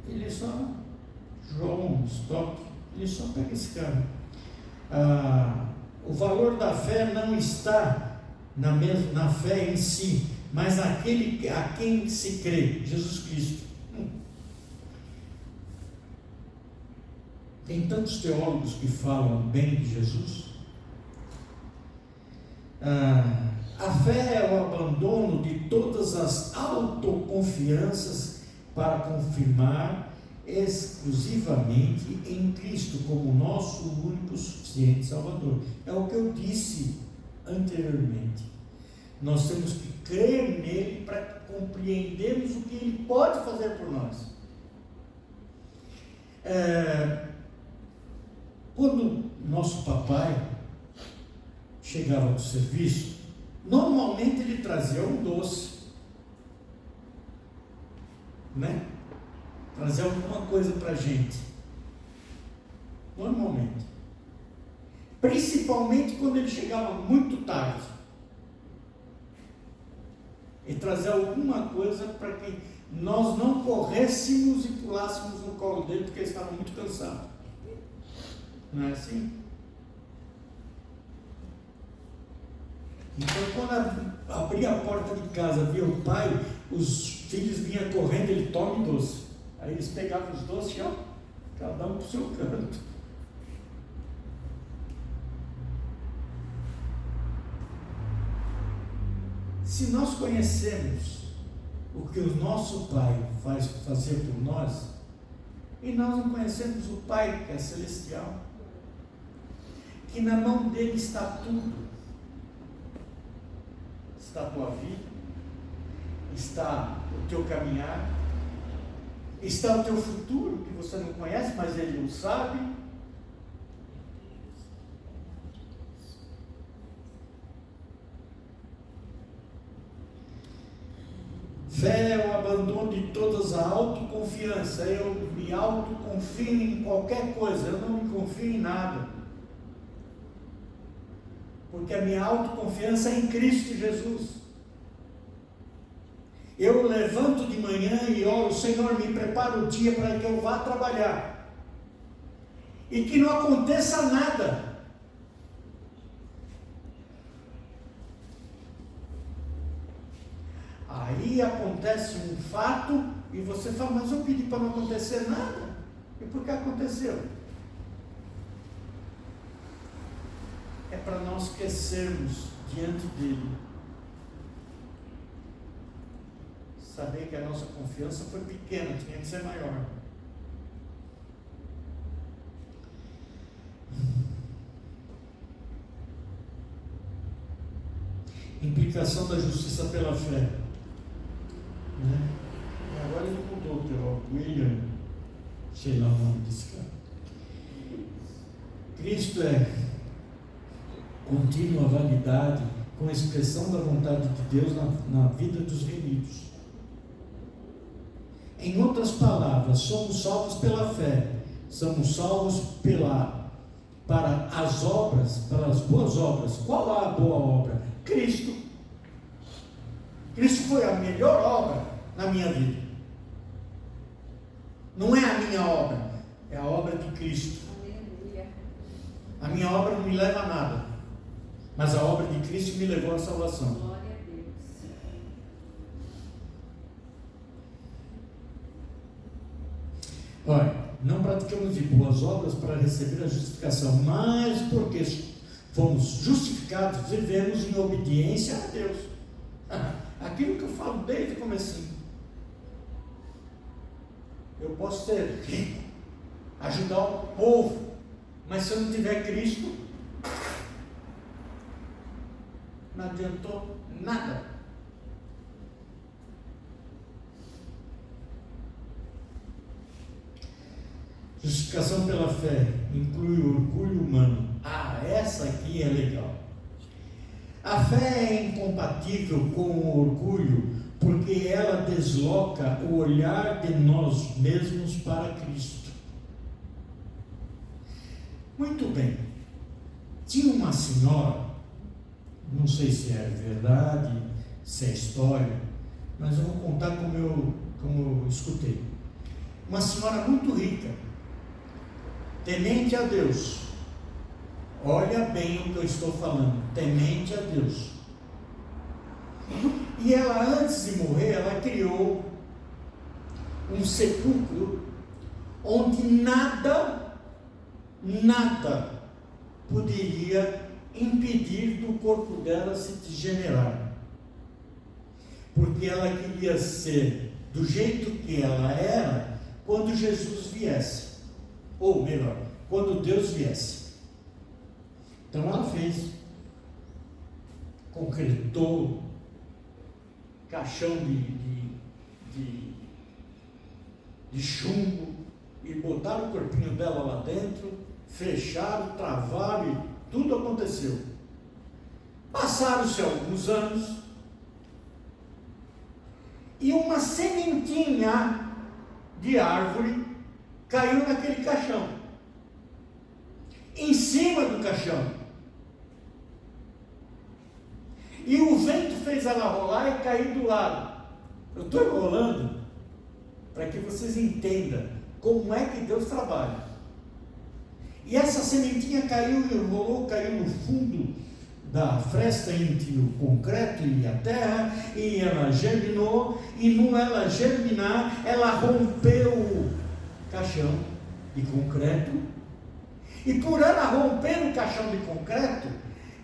Ele é só João Stock. Ele só pega esse cara. O valor da fé não está na fé em si, mas naquele a quem se crê, Jesus Cristo. Tem tantos teólogos que falam bem de Jesus. A fé é o abandono de todas as autoconfianças para confirmar exclusivamente em Cristo como nosso único suficiente Salvador. É o que eu disse anteriormente. Nós temos que crer nele para compreendermos o que ele pode fazer por nós. Quando nosso papai chegava do serviço, Normalmente ele trazia um doce, né? Trazia alguma coisa para a gente. Normalmente. Principalmente quando ele chegava muito tarde. Ele trazia alguma coisa para que nós não corrêssemos e pulássemos no colo dele, porque ele estava muito cansado. Não é assim? Então, quando abria a porta de casa, via o pai, os filhos vinham correndo, ele toma doce. Aí eles pegavam os doces e, ó, cada um para o seu canto. Se nós conhecemos o que o nosso pai fazia por nós, e nós não conhecemos o Pai que é celestial, que na mão dele está tudo, está a tua vida, está o teu caminhar, está o teu futuro, que você não conhece, mas ele o sabe. Fé é o abandono de todas a autoconfiança. Eu me autoconfio em qualquer coisa, eu não me confio em nada. Porque a minha autoconfiança é em Cristo Jesus. Eu levanto de manhã e oro, Senhor, me prepara o dia para que eu vá trabalhar. E que não aconteça nada. Aí acontece um fato e você fala, mas eu pedi para não acontecer nada. E por que aconteceu? É para não esquecermos diante dele. Saber que a nossa confiança foi pequena, tinha que ser maior. Implicação da justiça pela fé. Né? E agora ele mudou, William, sei lá o nome desse cara. Cristo é contínua validade com a expressão da vontade de Deus na vida dos remidos. Em outras palavras, somos salvos pela fé, somos salvos para as obras, para as boas obras. Qual é a boa obra? Cristo. Cristo foi a melhor obra na minha vida. Não é a minha obra, é a obra de Cristo. Aleluia. A minha obra não me leva a nada, mas a obra de Cristo me levou à salvação. Glória a Deus. Olha, não praticamos de boas obras para receber a justificação, mas porque fomos justificados, vivemos em obediência a Deus. Aquilo que eu falo desde o comecinho. Eu posso ser rico, ajudar o povo, mas se eu não tiver Cristo, não adiantou nada. Justificação pela fé inclui o orgulho humano. Essa aqui é legal. A fé é incompatível com o orgulho, porque ela desloca o olhar de nós mesmos para Cristo. Muito bem. Tinha uma senhora, não sei se é verdade, se é história, mas eu vou contar como eu escutei. Uma senhora muito rica, temente a Deus. Olha bem o que eu estou falando, temente a Deus. E ela, antes de morrer, ela criou um sepulcro onde nada poderia impedir do corpo dela se degenerar. Porque ela queria ser do jeito que ela era quando Jesus viesse. Ou melhor, quando Deus viesse. Então ela fez, concretou caixão de chumbo e botaram o corpinho dela lá dentro, fecharam, travaram e tudo aconteceu. Passaram-se alguns anos e uma sementinha de árvore caiu naquele caixão, em cima do caixão. E o vento fez ela rolar e cair do lado. Eu estou enrolando para que vocês entendam como é que Deus trabalha. E essa sementinha caiu e rolou, caiu no fundo da fresta entre o concreto e a terra, e ela germinou, e no ela germinar, ela rompeu o caixão de concreto, e por ela romper o caixão de concreto,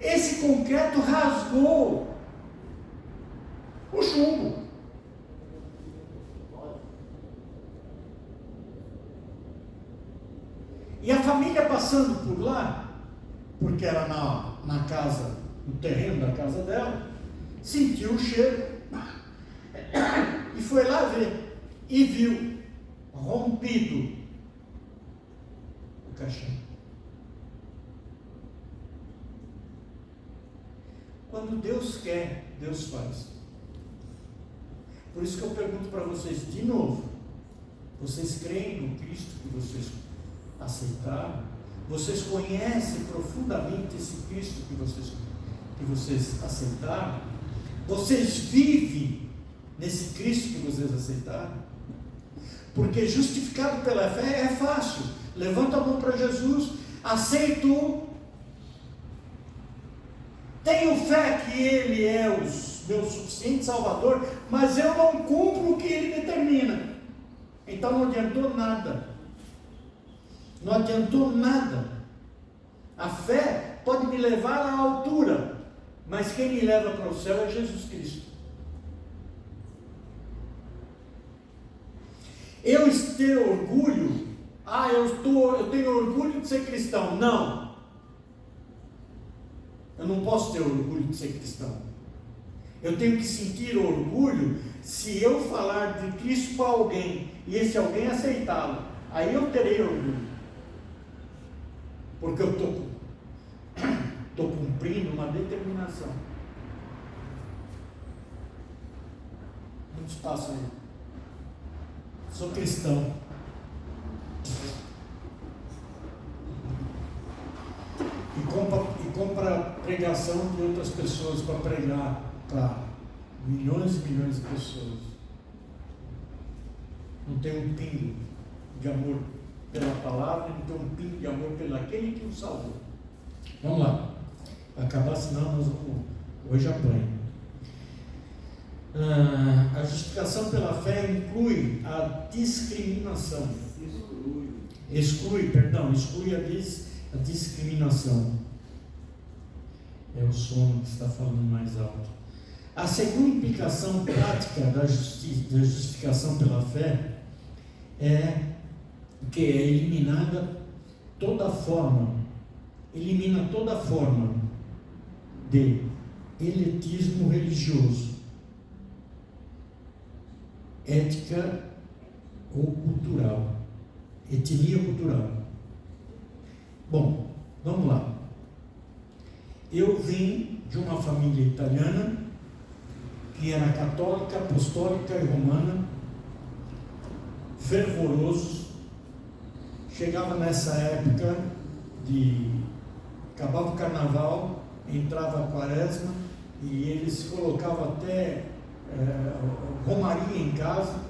esse concreto rasgou o chumbo. E a família passando por lá, porque era na casa, no terreno da casa dela, sentiu o cheiro e foi lá ver e viu rompido o caixão. Quando Deus quer, Deus faz. Por isso que eu pergunto para vocês de novo: vocês creem no Cristo que vocês aceitaram? Vocês conhecem profundamente esse Cristo que vocês aceitaram? Vocês vivem nesse Cristo que vocês aceitaram? Porque justificado pela fé é fácil. Levanta a mão para Jesus, aceito, tenho fé que Ele é o meu suficiente Salvador, mas eu não cumpro o que Ele determina. Então não adiantou nada. Não adiantou nada. A fé pode me levar à altura, mas quem me leva para o céu é Jesus Cristo. Eu ter orgulho, eu tenho orgulho de ser cristão. Não. Eu não posso ter orgulho de ser cristão. Eu tenho que sentir orgulho se eu falar de Cristo para alguém e esse alguém aceitá-lo. Aí eu terei orgulho. Porque eu estou cumprindo uma determinação. Muito espaço aí. Sou cristão. E compra pregação de outras pessoas para pregar para milhões e milhões de pessoas. Não tem um pingo de amor pela palavra, não tem um pingo de amor pelo aquele que o salvou. Vamos lá. Vai acabar, senão nós vamos. Hoje apanha. A justificação pela fé inclui a discriminação. Exclui a discriminação. É o som que está falando mais alto. A segunda implicação prática da justificação pela fé é que é elimina toda forma de elitismo religioso, ética ou cultural, etnia cultural. Bom, vamos lá. Eu vim de uma família italiana que era católica, apostólica e romana, fervorosos. Chegava nessa época acabava o carnaval, entrava a quaresma e eles colocavam até romaria em casa.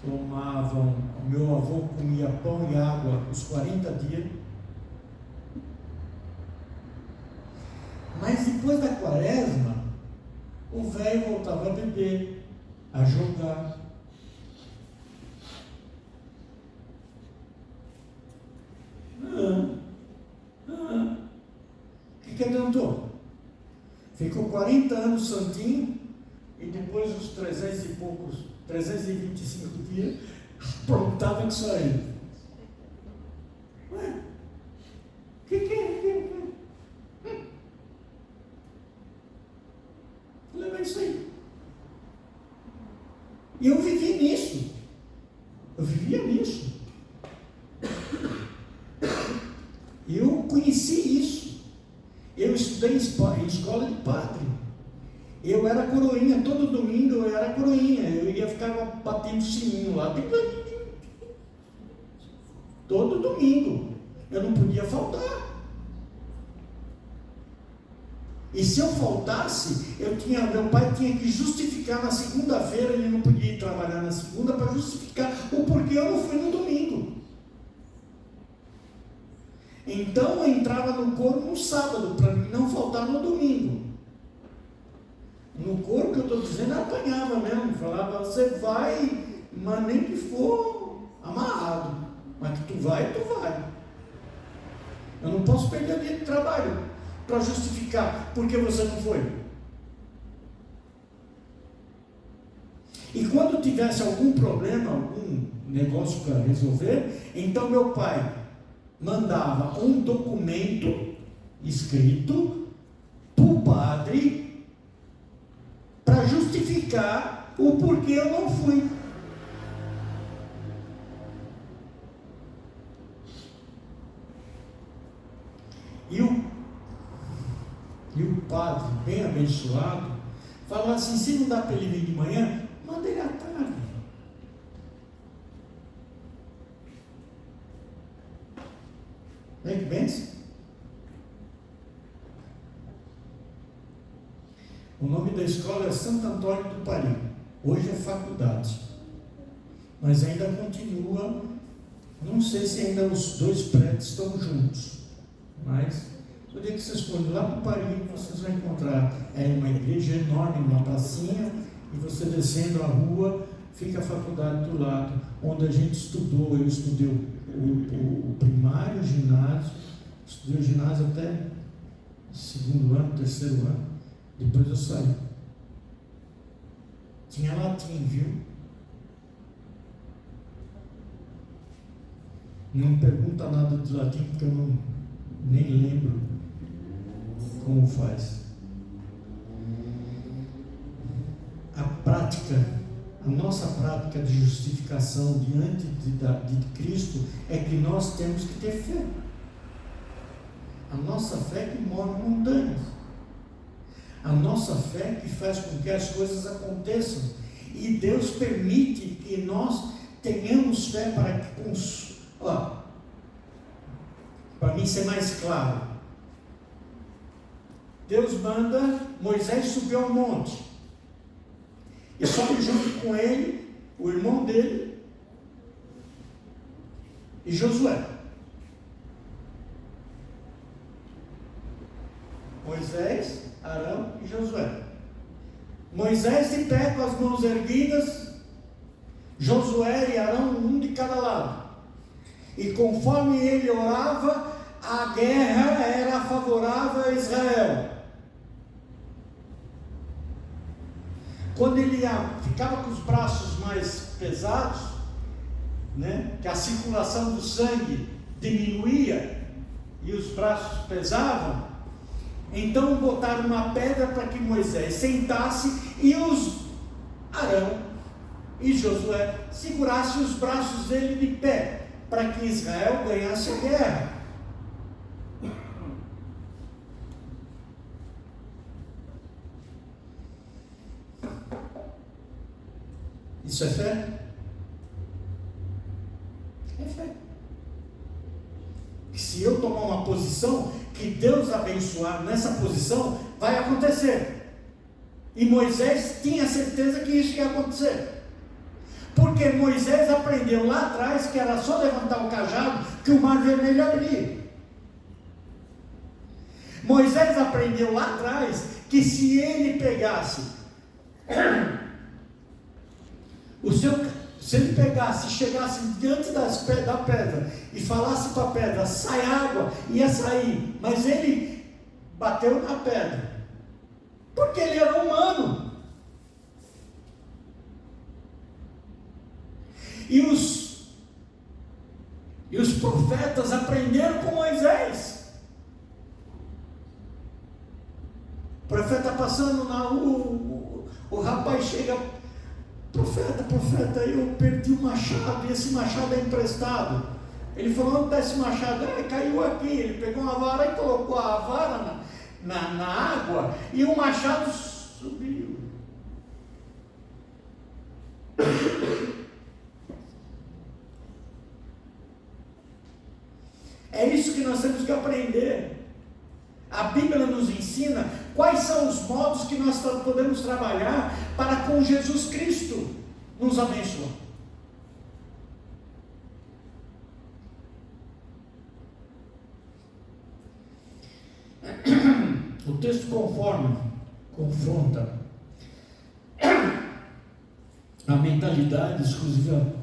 Tomavam, o meu avô comia pão e água os 40 dias. Mas depois da quaresma, o velho voltava a beber, a jogar. O que adiantou? Ficou 40 anos santinho e depois os 325 dias, aprontava que só ele. Ué, o que é? Leva isso aí. E eu vivi nisso. Eu vivia nisso. Eu conheci isso. Eu estudei em escola de padre. Eu era coroinha, todo domingo eu era coroinha. Eu ia ficar batendo sininho lá. Todo domingo. Eu não podia faltar. E se eu faltasse, meu pai tinha que justificar na segunda-feira, ele não podia ir trabalhar na segunda para justificar o porquê eu não fui no domingo. Então eu entrava no coro no sábado, para não faltar no domingo. No coro que eu estou dizendo, eu apanhava mesmo, falava, você vai, mas nem que for amarrado, mas que tu vai, tu vai. Eu não posso perder dia de trabalho para justificar porque você não foi. E quando tivesse algum problema, algum negócio para resolver, então meu pai mandava um documento escrito para o padre para justificar o porquê eu não fui. E o padre, bem abençoado, falou assim: se não dá para ele vir de manhã, manda ele à tarde. Vem que benção. O nome da escola é Santo Antônio do Pari. Hoje é faculdade. Mas ainda continua. Não sei se ainda os dois prédios estão juntos. Mas no dia que vocês forem lá para o Pari, vocês vão encontrar uma igreja enorme, uma pracinha, e você descendo a rua, fica a faculdade do lado, onde a gente estudou. Eu estudei o primário, o ginásio, estudei o ginásio até segundo ano, terceiro ano. Depois eu saí. Tinha latim, viu? Não pergunta nada de latim, porque eu nem lembro como faz. A prática, a nossa prática de justificação diante de Cristo é que nós temos que ter fé. A nossa fé que move montanhas. A nossa fé que faz com que as coisas aconteçam. E Deus permite que nós tenhamos fé para que... para mim ser mais claro. Deus manda Moisés subir ao monte. E sobe junto com ele, o irmão dele e Josué. Moisés, Arão e Josué. Moisés de pé com as mãos erguidas, Josué e Arão, um de cada lado. E conforme ele orava, a guerra era favorável a Israel. Quando ele ficava com os braços mais pesados, né, que a circulação do sangue diminuía e os braços pesavam, então botaram uma pedra para que Moisés sentasse e os Arão e Josué segurassem os braços dele de pé, para que Israel ganhasse a guerra. Isso é fé? É fé. E se eu tomar uma posição, que Deus abençoar nessa posição, vai acontecer. E Moisés tinha certeza que isso ia acontecer. Porque Moisés aprendeu lá atrás que era só levantar o cajado que o mar vermelho abria. Moisés aprendeu lá atrás que se ele pegasse se ele pegasse e chegasse diante da pedra e falasse para a pedra, sai água, ia sair, mas ele bateu na pedra, porque ele era humano. E os profetas aprenderam com Moisés. O profeta passando na rua, o rapaz chega: profeta, eu perdi o machado, e esse machado é emprestado. Ele falou: onde está esse machado? Caiu aqui. Ele pegou uma vara e colocou a vara na água e o machado subiu. É isso que nós temos que aprender. A Bíblia nos ensina quais são os modos que nós podemos trabalhar para com Jesus Cristo nos abençoar. O texto confronta a mentalidade exclusiva,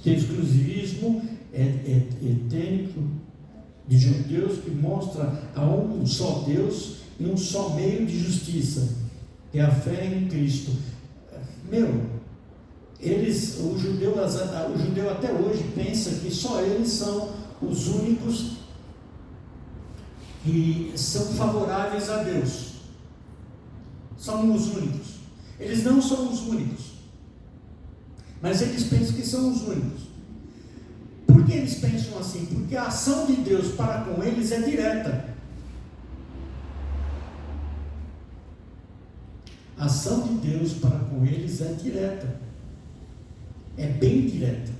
de exclusivismo etênico de judeus, que mostra a um só Deus e um só meio de justiça, que é a fé em Cristo. O judeu até hoje pensa que só eles são os únicos que são favoráveis a Deus. São os únicos. Eles não são os únicos, mas eles pensam que são os únicos. Por que eles pensam assim? Porque a ação de Deus para com eles é direta. A ação de Deus para com eles é direta. É bem direta.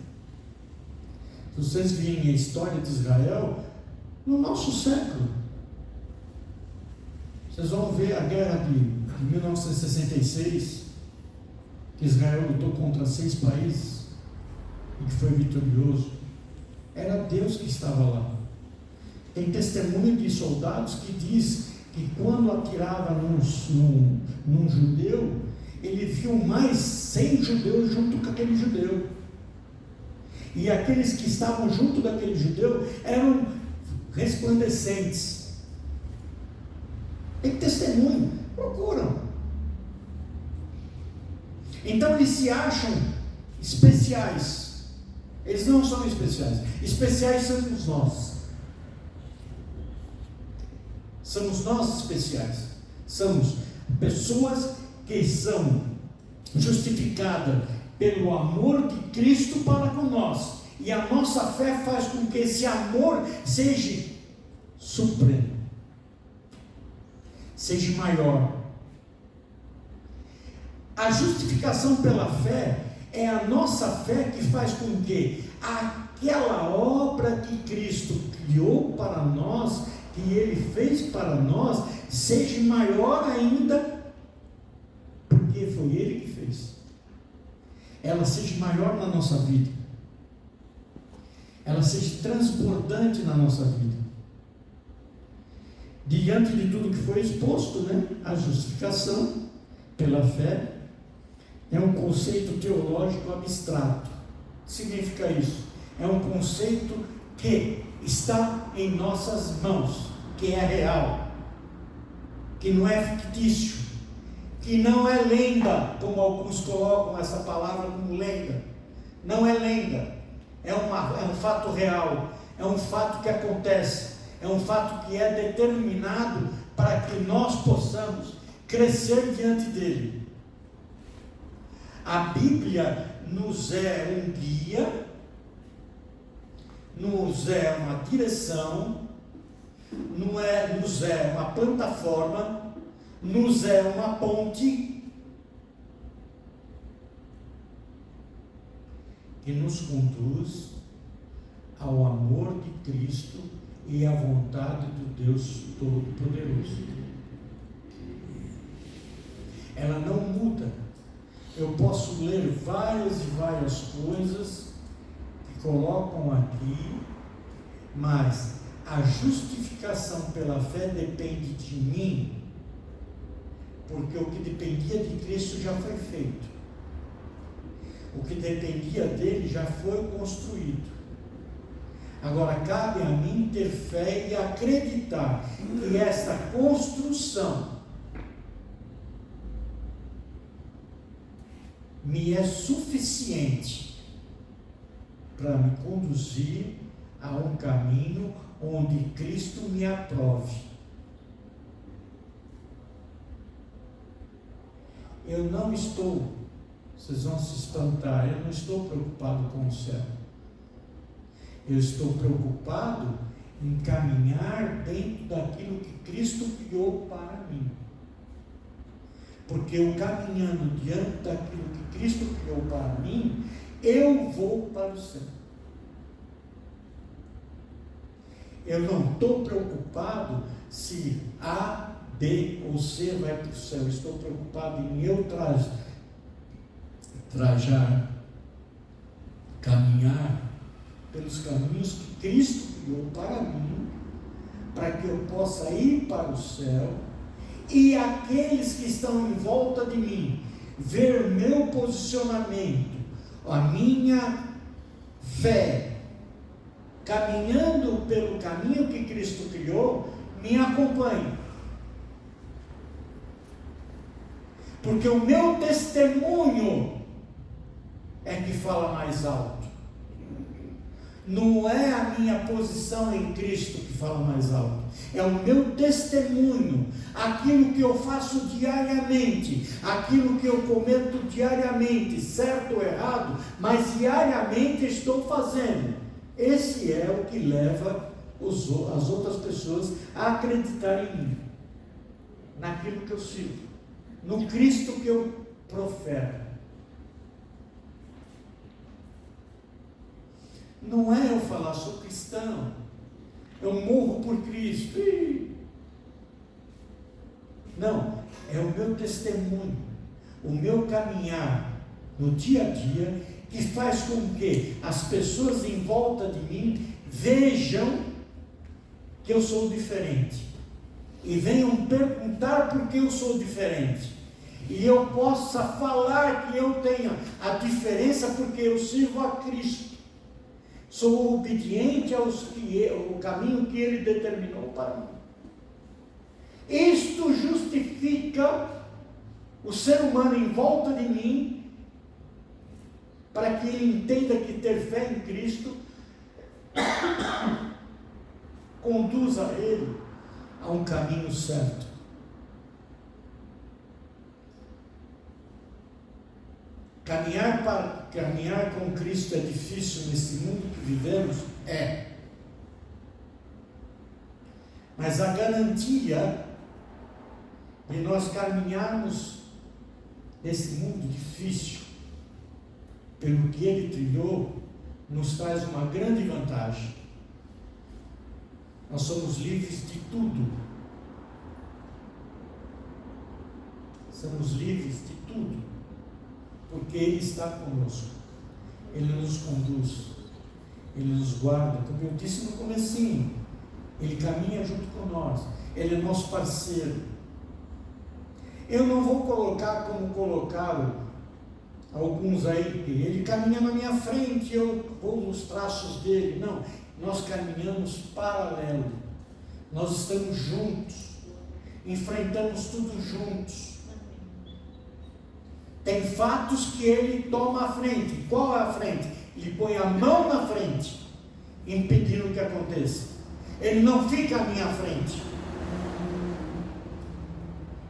Se vocês virem a história de Israel, no nosso século, vocês vão ver a guerra de 1966, que Israel lutou contra 6 países e que foi vitorioso. Era Deus que estava lá. Tem testemunho de soldados que diz que quando atirava num judeu, ele viu mais 100 judeus junto com aquele judeu. E aqueles que estavam junto daquele judeu eram resplandecentes. Tem testemunho, procuram. Então eles se acham especiais. Eles não são especiais. Especiais somos nós. Somos nós especiais. Somos pessoas que são justificadas pelo amor de Cristo para com nós. E a nossa fé faz com que esse amor seja supremo, seja maior. A justificação pela fé é a nossa fé que faz com que aquela obra que Cristo criou para nós, que Ele fez para nós, seja maior ainda, porque foi Ele que fez. Ela seja maior na nossa vida, ela seja transbordante na nossa vida. Diante de tudo que foi exposto, né? A justificação pela fé é um conceito teológico abstrato. O que significa isso? É um conceito que está em nossas mãos, que é real, que não é fictício, que não é lenda, como alguns colocam essa palavra como lenda. Não é lenda, é um fato real, é um fato que acontece, é um fato que é determinado para que nós possamos crescer diante dele. A Bíblia nos é um guia, nos é uma direção, nos é uma plataforma, nos é uma ponte que nos conduz ao amor de Cristo e à vontade do Deus Todo-Poderoso. Ela não muda. Eu posso ler várias e várias coisas que colocam aqui, mas a justificação pela fé depende de mim, porque o que dependia de Cristo já foi feito. O que dependia dele já foi construído. Agora cabe a mim ter fé e acreditar que esta construção me é suficiente para me conduzir a um caminho onde Cristo me aprove. Eu não estou, vocês vão se espantar, eu não estou preocupado com o céu. Eu estou preocupado em caminhar dentro daquilo que Cristo criou para mim. Porque eu caminhando diante daquilo que Cristo criou para mim, eu vou para o céu. Eu não estou preocupado se A, B ou C vai para o céu. Eu estou preocupado em eu trajar, caminhar pelos caminhos que Cristo criou para mim, para que eu possa ir para o céu, e aqueles que estão em volta de mim ver meu posicionamento, a minha fé, caminhando pelo caminho que Cristo criou, me acompanhe. Porque o meu testemunho é que fala mais alto. Não é a minha posição em Cristo que fala mais alto. É o meu testemunho, aquilo que eu faço diariamente, aquilo que eu cometo diariamente, certo ou errado, mas diariamente estou fazendo. Esse é o que leva as outras pessoas a acreditar em mim, naquilo que eu sirvo, no Cristo que eu profero. Não é eu falar, sou cristão, eu morro por Cristo. Não, é o meu testemunho, o meu caminhar no dia a dia, que faz com que as pessoas em volta de mim vejam que eu sou diferente e venham perguntar por que eu sou diferente, e eu possa falar que eu tenho a diferença porque eu sirvo a Cristo, sou obediente ao caminho que Ele determinou para mim. Isto justifica o ser humano em volta de mim, para que ele entenda que ter fé em Cristo conduza ele a um caminho certo. Caminhar com Cristo é difícil nesse mundo que vivemos? É. Mas a garantia de nós caminharmos nesse mundo difícil, pelo que Ele trilhou, nos traz uma grande vantagem. Nós somos livres de tudo. Somos livres de tudo, porque Ele está conosco. Ele nos conduz, Ele nos guarda, como eu disse no comecinho, Ele caminha junto com nós, Ele é nosso parceiro. Eu não vou colocar como colocaram alguns aí, que ele caminha na minha frente, eu vou nos traços dele. Não, nós caminhamos paralelo, nós estamos juntos, enfrentamos tudo juntos. Tem fatos que ele toma a frente. Qual é a frente? Ele põe a mão na frente, impedindo que aconteça. Ele não fica à minha frente,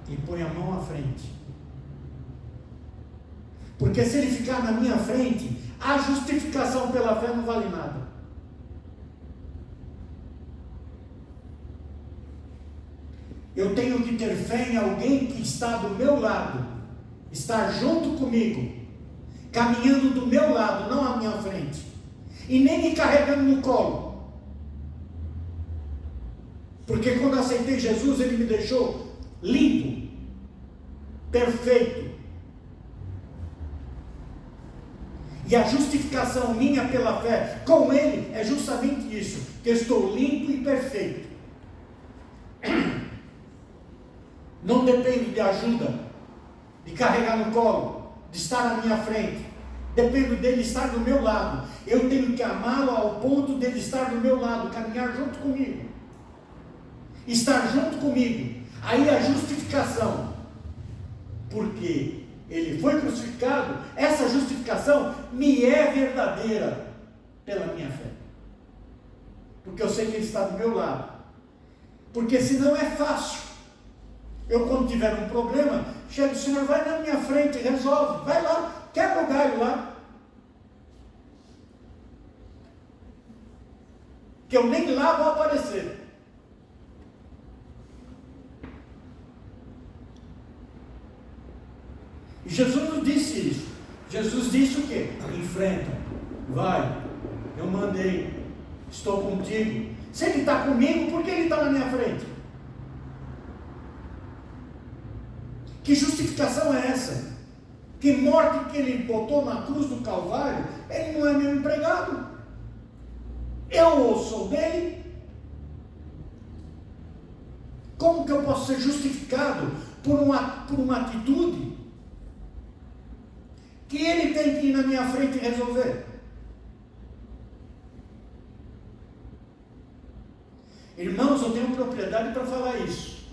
ele põe a mão à frente. Porque se ele ficar na minha frente, a justificação pela fé não vale nada. Eu tenho que ter fé em alguém que está do meu lado, estar junto comigo, caminhando do meu lado, não à minha frente, e nem me carregando no colo. Porque quando aceitei Jesus, Ele me deixou limpo, perfeito. E a justificação minha pela fé com Ele é justamente isso, que eu estou limpo e perfeito. Não dependo de ajuda, de carregar no colo, de estar na minha frente. Dependo dele estar do meu lado. Eu tenho que amá-lo ao ponto dele estar do meu lado, caminhar junto comigo, estar junto comigo. Aí a justificação, porque Ele foi crucificado, essa justificação me é verdadeira pela minha fé, porque eu sei que Ele está do meu lado. Porque senão é fácil. Eu, quando tiver um problema, chego, o Senhor, vai na minha frente, resolve, vai lá, quebra o galho lá, que eu nem lá vou aparecer. E Jesus nos disse isso. Jesus disse o quê? Enfrenta, vai, eu mandei, estou contigo. Se ele está comigo, por que ele está na minha frente? Que justificação é essa? Que morte que ele botou na cruz do Calvário, ele não é meu empregado. Eu sou dele. Como que eu posso ser justificado por uma atitude que ele tem que ir na minha frente e resolver? Irmãos, eu tenho propriedade para falar isso.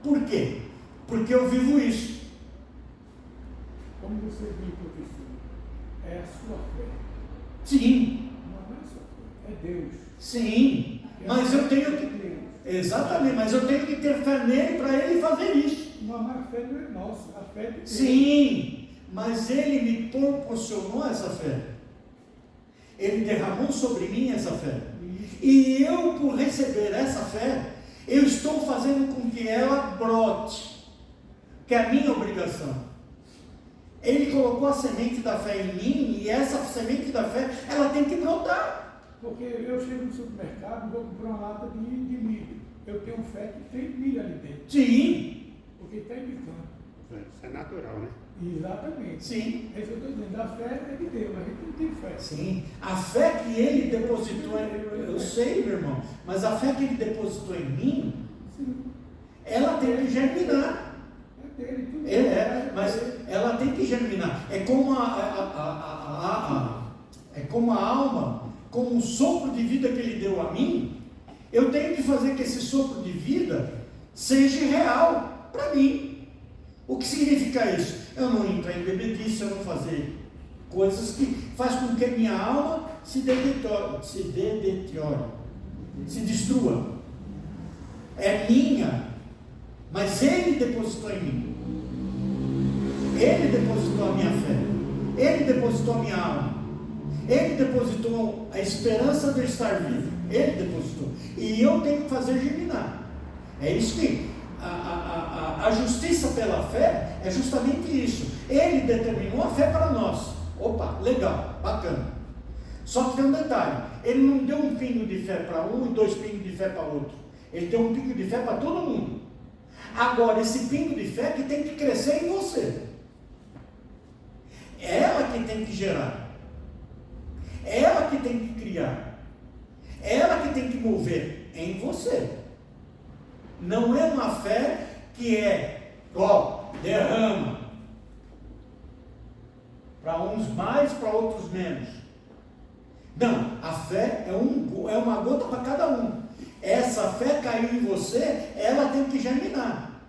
Por quê? Porque eu vivo isso. Como você viu, professor, é a sua fé. Sim, Não é a sua fé, é Deus. sim, mas eu tenho que... Deus. Exatamente, mas eu tenho que ter fé nele para ele fazer isso. Não, mas a fé não é nossa, a fé é de Deus. Sim, mas ele me proporcionou essa fé. Ele derramou sobre mim essa fé. E eu, por receber essa fé, eu estou fazendo com que ela brote, que é a minha obrigação. Ele colocou a semente da fé em mim, e essa semente da fé, ela tem que brotar. Porque eu chego no supermercado e vou comprar uma lata de milho. Eu tenho fé que tem milho ali dentro. Sim, Porque está indicando. Isso é natural, né? Exatamente. sim, É isso que eu estou dizendo. A fé é de Deus, a gente não tem fé. sim. A fé que ele depositou em... Eu sei, meu irmão, mas a fé que ele depositou em mim, Sim, ela tem que germinar. é dele. Tudo Mas ela tem que germinar. É como é como a alma, como um sopro de vida que ele deu a mim. Eu tenho que fazer que esse sopro de vida seja real para mim. O que significa isso? Eu não entrar em bebedice, eu não fazer coisas que faz com que a minha alma se deteriore, se destrua. É minha, mas ele depositou em mim. Ele depositou a minha fé. Ele depositou a minha alma. Ele depositou a esperança de eu estar vivo. Ele depositou. E eu tenho que fazer germinar. É isso que a justiça pela fé é justamente isso. Ele determinou a fé para nós. Opa, legal, bacana. Só que tem um detalhe. Ele não deu um pingo de fé para um e 2 pingos de fé para outro. Ele deu um pingo de fé para todo mundo. Agora, esse pingo de fé que tem que crescer em você. É ela que tem que gerar. É ela que tem que criar. É ela que tem que mover em você. Não é uma fé que é, derrama. Para uns mais, para outros menos. Não, a fé é uma gota para cada um. Essa fé caiu em você, ela tem que germinar.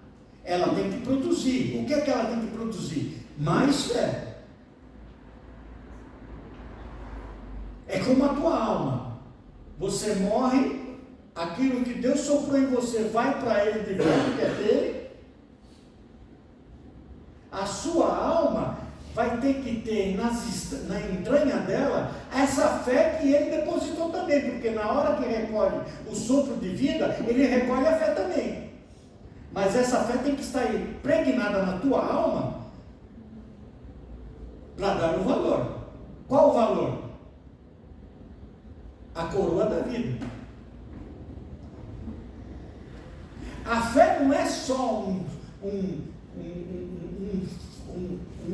Ela tem que produzir. O que é que ela tem que produzir? Mais fé. É como a tua alma. Você morre, aquilo que Deus soprou em você vai para ele de volta, que é dele. A sua alma vai ter que ter na entranha dela essa fé que ele depositou também, porque na hora que recolhe o sopro de vida, ele recolhe a fé também. Mas essa fé tem que estar impregnada na tua alma para dar o valor. Qual o valor? A coroa da vida. A fé não é só um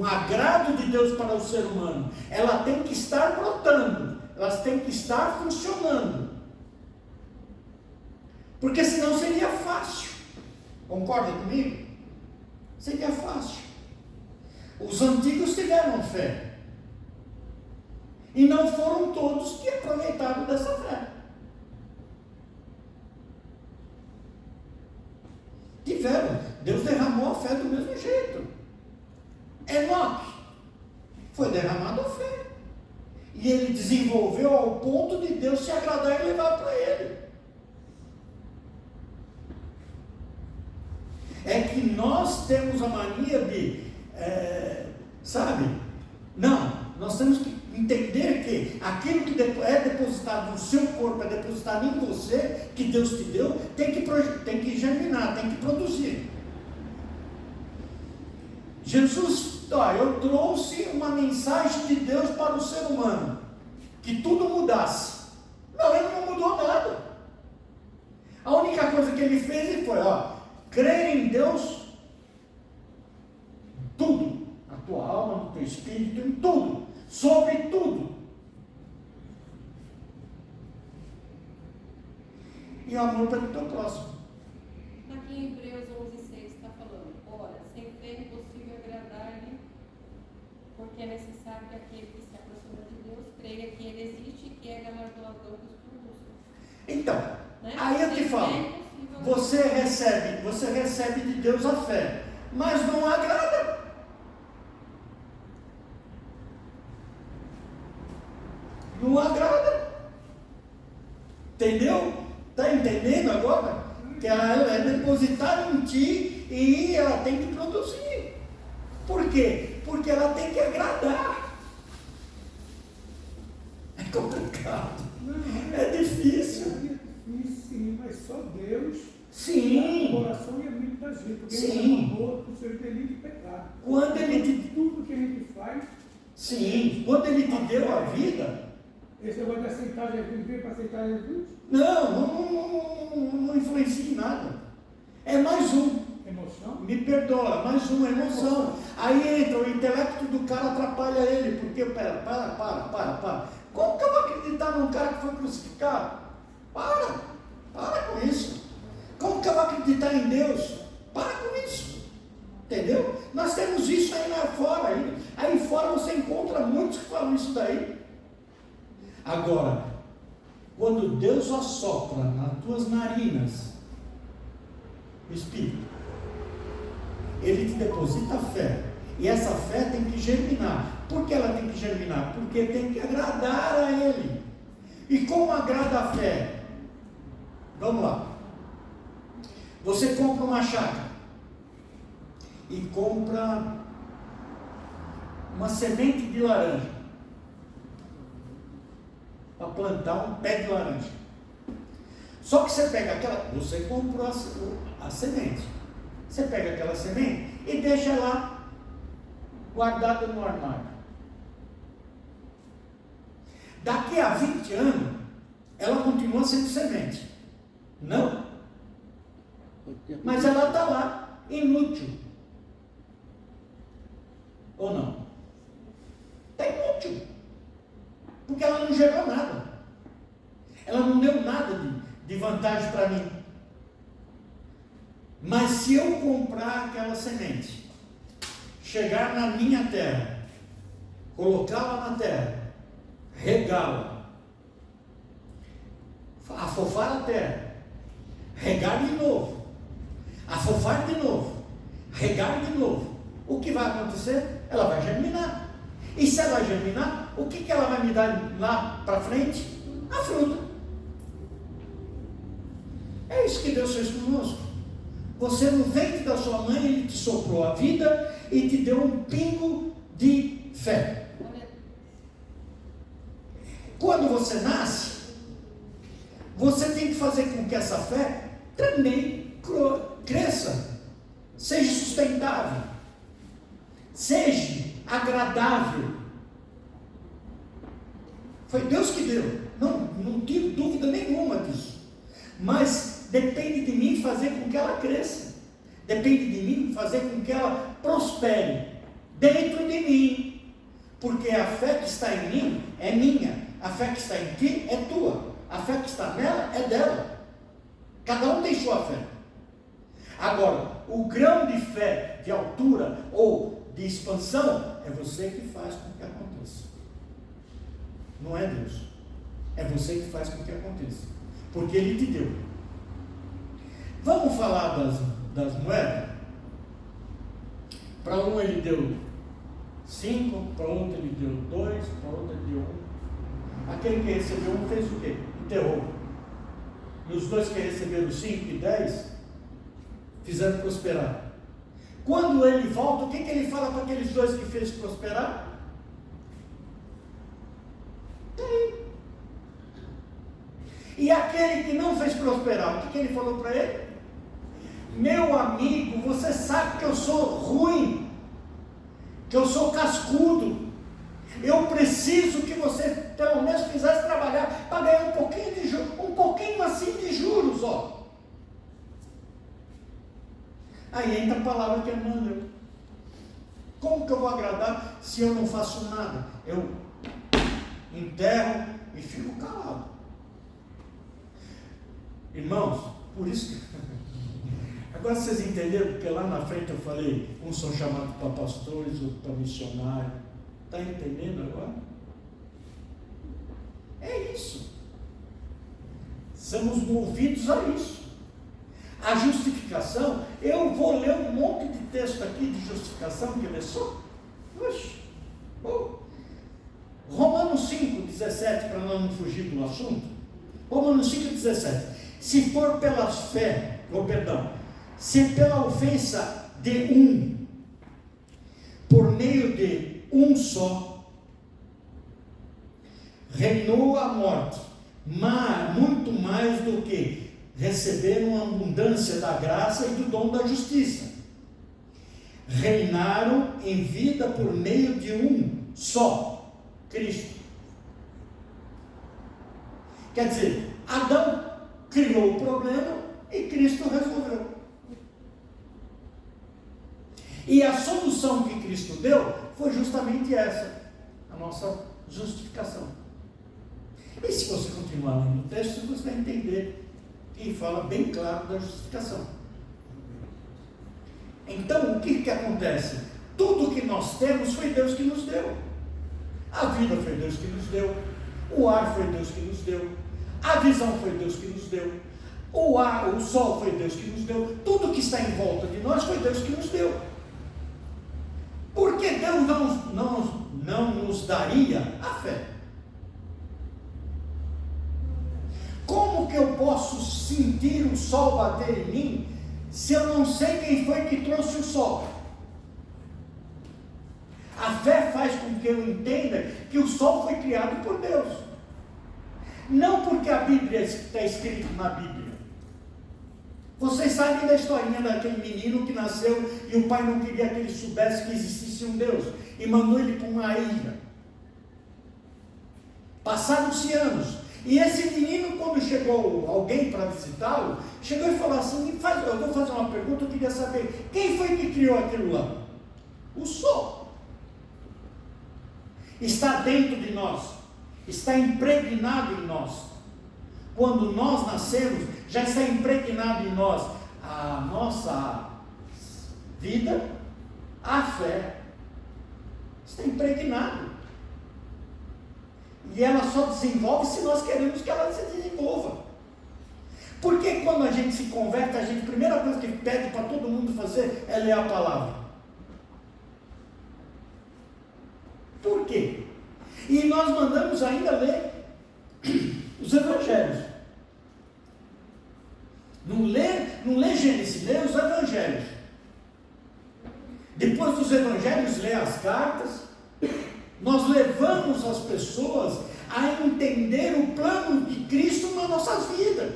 agrado de Deus para o ser humano. Ela tem que estar brotando. Ela tem que estar funcionando. Porque senão seria fácil. Concorda comigo? Seria fácil. Os antigos tiveram fé. E não foram todos que aproveitaram dessa fé. Tiveram. Deus derramou a fé do mesmo jeito. Enoque foi derramado a fé. E ele desenvolveu ao ponto de Deus se agradar e levar para ele. É que nós temos a mania de, não, nós temos que entender que aquilo que é depositado no seu corpo, é depositado em você, que Deus te deu, tem que germinar, tem que produzir. Jesus, eu trouxe uma mensagem de Deus para o ser humano, que tudo mudasse. Não, ele não mudou nada. A única coisa que ele fez foi, crer em Deus, tudo, na tua alma, no teu espírito, em tudo, sobre tudo. E amor pelo teu próximo. Aqui em Hebreus 11:6 está falando: ora, sem fé é impossível agradar-lhe, porque é necessário que aquele que se aproxima de Deus creia que ele existe e que é galardoador dos que o buscam. Então, Né? aí eu te falo, você recebe de Deus a fé, mas não agrada. Não agrada. Entendeu? Está entendendo agora? Que ela é depositada em ti e ela tem que produzir. Por quê? Porque ela tem que agradar. É complicado. É difícil. É difícil, sim, mas só Deus. Sim. O coração e a mente da gente. Porque Sim. Ele é amor por ser delito e pecado. Quando ele te... Tudo que a gente faz. Sim. Quando ele te deu a vida... Esse negócio de aceitar Jesus, veio para aceitar Jesus? Não influencia em nada. É mais um. Emoção? Me perdoa, mais uma emoção. Aí entra o intelecto do cara, atrapalha ele, porque, para. Como que eu vou acreditar num cara que foi crucificado? Para com isso. Como que eu vou acreditar em Deus? Para com isso. Entendeu? Nós temos isso aí lá fora. Aí fora você encontra muitos que falam isso daí. Agora, quando Deus assopra nas tuas narinas o Espírito, Ele te deposita fé, e essa fé tem que germinar. Por que ela tem que germinar? Porque tem que agradar a Ele. E como agrada a fé? Vamos lá. Você compra uma chácara e compra uma semente de laranja para plantar um pé de laranja. Só que você pega você comprou a semente. Você pega aquela semente e deixa lá guardada no armário. Daqui a 20 anos, ela continua sendo semente. Não? Mas ela está lá, inútil. Ou não? Está inútil. Porque ela não gerou nada. Ela não deu nada de vantagem para mim. Mas se eu comprar aquela semente, chegar na minha terra, colocá-la na terra, regá-la, afofar a terra, regar de novo, afofar de novo, regar de novo, o que vai acontecer? Ela vai germinar. E se ela germinar, o que ela vai me dar lá para frente? A fruta. É isso que Deus fez conosco. Você no ventre da sua mãe, Ele te soprou a vida e te deu um pingo de fé. Quando você nasce, você tem que fazer com que essa fé também cresça, seja sustentável, seja agradável. Foi Deus que deu, não tive dúvida nenhuma disso, mas depende de mim fazer com que ela cresça, depende de mim fazer com que ela prospere dentro de mim, porque a fé que está em mim é minha, a fé que está em ti é tua, a fé que está nela é dela, cada um tem sua fé. Agora, o grão de fé de altura ou de expansão é você que faz com que aconteça, não é Deus, é você que faz com que aconteça, porque Ele te deu. Vamos falar das moedas? Para um Ele deu 5, para outro Ele deu 2, para outro Ele deu 1. Aquele que recebeu 1 fez o quê? Enterrou. E os dois que receberam 5 e 10 fizeram prosperar. Quando ele volta, o que ele fala para aqueles dois que fez prosperar? cair. E aquele que não fez prosperar, o que ele falou para ele? Meu amigo, você sabe que eu sou ruim, que eu sou cascudo, eu preciso que você pelo menos fizesse trabalhar para ganhar um pouquinho de juros, um pouquinho assim de juros, ó. Aí entra a palavra que Emmanuel. Como que eu vou agradar se eu não faço nada? Eu enterro e fico calado. Irmãos, por isso que... Agora vocês entenderam, porque lá na frente eu falei, uns são chamados para pastores, outros para missionários. Está entendendo agora? É isso. Somos movidos a isso. A justificação, eu vou ler um monte de texto aqui de justificação, que ele é só. Oxe. Romanos 5,17, para não fugir do assunto. Romanos 5,17. Se for pela fé, se pela ofensa de um, por meio de um só, reinou a morte, mas muito mais do que receberam a abundância da graça e do dom da justiça. Reinaram em vida por meio de um só, Cristo. Quer dizer, Adão criou o problema e Cristo resolveu. E a solução que Cristo deu foi justamente essa, a nossa justificação. E se você continuar lendo o texto, você vai entender que fala bem claro da justificação. Então, o que acontece? Tudo que nós temos foi Deus que nos deu. A vida foi Deus que nos deu. O ar foi Deus que nos deu. A visão foi Deus que nos deu. O sol foi Deus que nos deu. Tudo que está em volta de nós foi Deus que nos deu. Por que Deus não nos daria a fé? Como que eu posso sentir o sol bater em mim se eu não sei quem foi que trouxe o sol? A fé faz com que eu entenda que o sol foi criado por Deus. Não porque a Bíblia está escrito na Bíblia. Vocês sabem da historinha daquele menino que nasceu e o pai não queria que ele soubesse que existisse um Deus e mandou ele para uma ilha. Passaram-se anos e esse menino, quando chegou alguém para visitá-lo, chegou e falou assim: eu vou fazer uma pergunta, eu queria saber quem foi que criou aquilo lá? O sol. Está dentro de nós, está impregnado em nós. Quando nós nascemos, já está impregnado em nós a nossa vida, a fé. Está impregnado. E ela só desenvolve se nós queremos que ela se desenvolva. Porque quando a gente se converte, a primeira coisa que pede para todo mundo fazer é ler a palavra. Por quê? E nós mandamos ainda ler os evangelhos. Não lê Gênesis, lê os evangelhos. Depois dos evangelhos, lê as cartas. Nós levamos as pessoas a entender o plano de Cristo nas nossas vidas.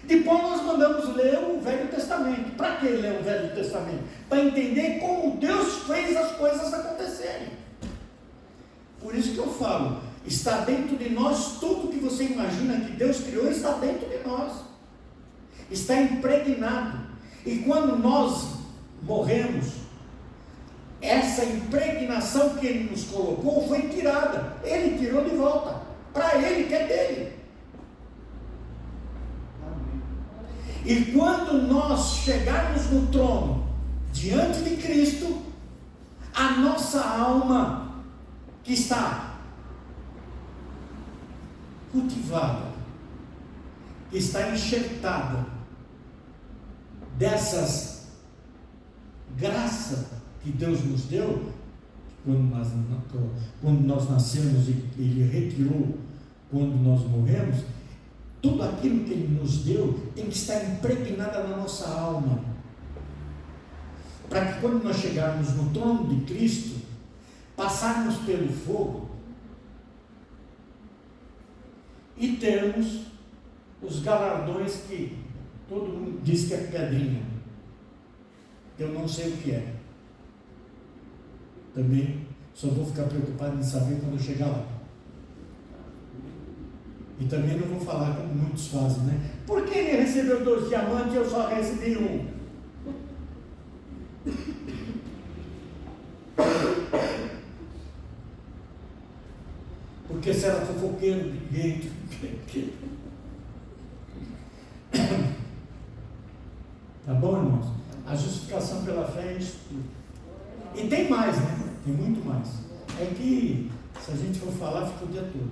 Depois nós mandamos ler o Velho Testamento. Para que ler o Velho Testamento? Para entender como Deus fez as coisas acontecerem. Por isso que eu falo, está dentro de nós, tudo que você imagina que Deus criou está dentro de nós. Está impregnado. E quando nós morremos, essa impregnação que Ele nos colocou foi tirada. Ele tirou de volta. Para Ele, que é dele. E quando nós chegarmos no trono, diante de Cristo, a nossa alma, que está cultivada, que está enxertada dessas graças que Deus nos deu, quando nós nascemos e Ele retirou quando nós morremos, tudo aquilo que Ele nos deu tem que estar impregnado na nossa alma, para que quando nós chegarmos no trono de Cristo, passarmos pelo fogo e termos os galardões que todo mundo diz que é pedrinha. Eu não sei o que é. Também só vou ficar preocupado em saber quando eu chegar lá. E também não vou falar como muitos fazem, né? Por que ele recebeu 2 diamantes e eu só recebi 1? Porque se era fofoqueiro de ninguém. Tá bom, irmãos? A justificação pela fé é isso tudo. E tem mais, né? Tem muito mais. É que, se a gente for falar, fica o dia todo.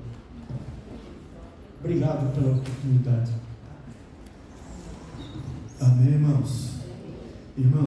Obrigado pela oportunidade. Amém, irmãos. Irmãos.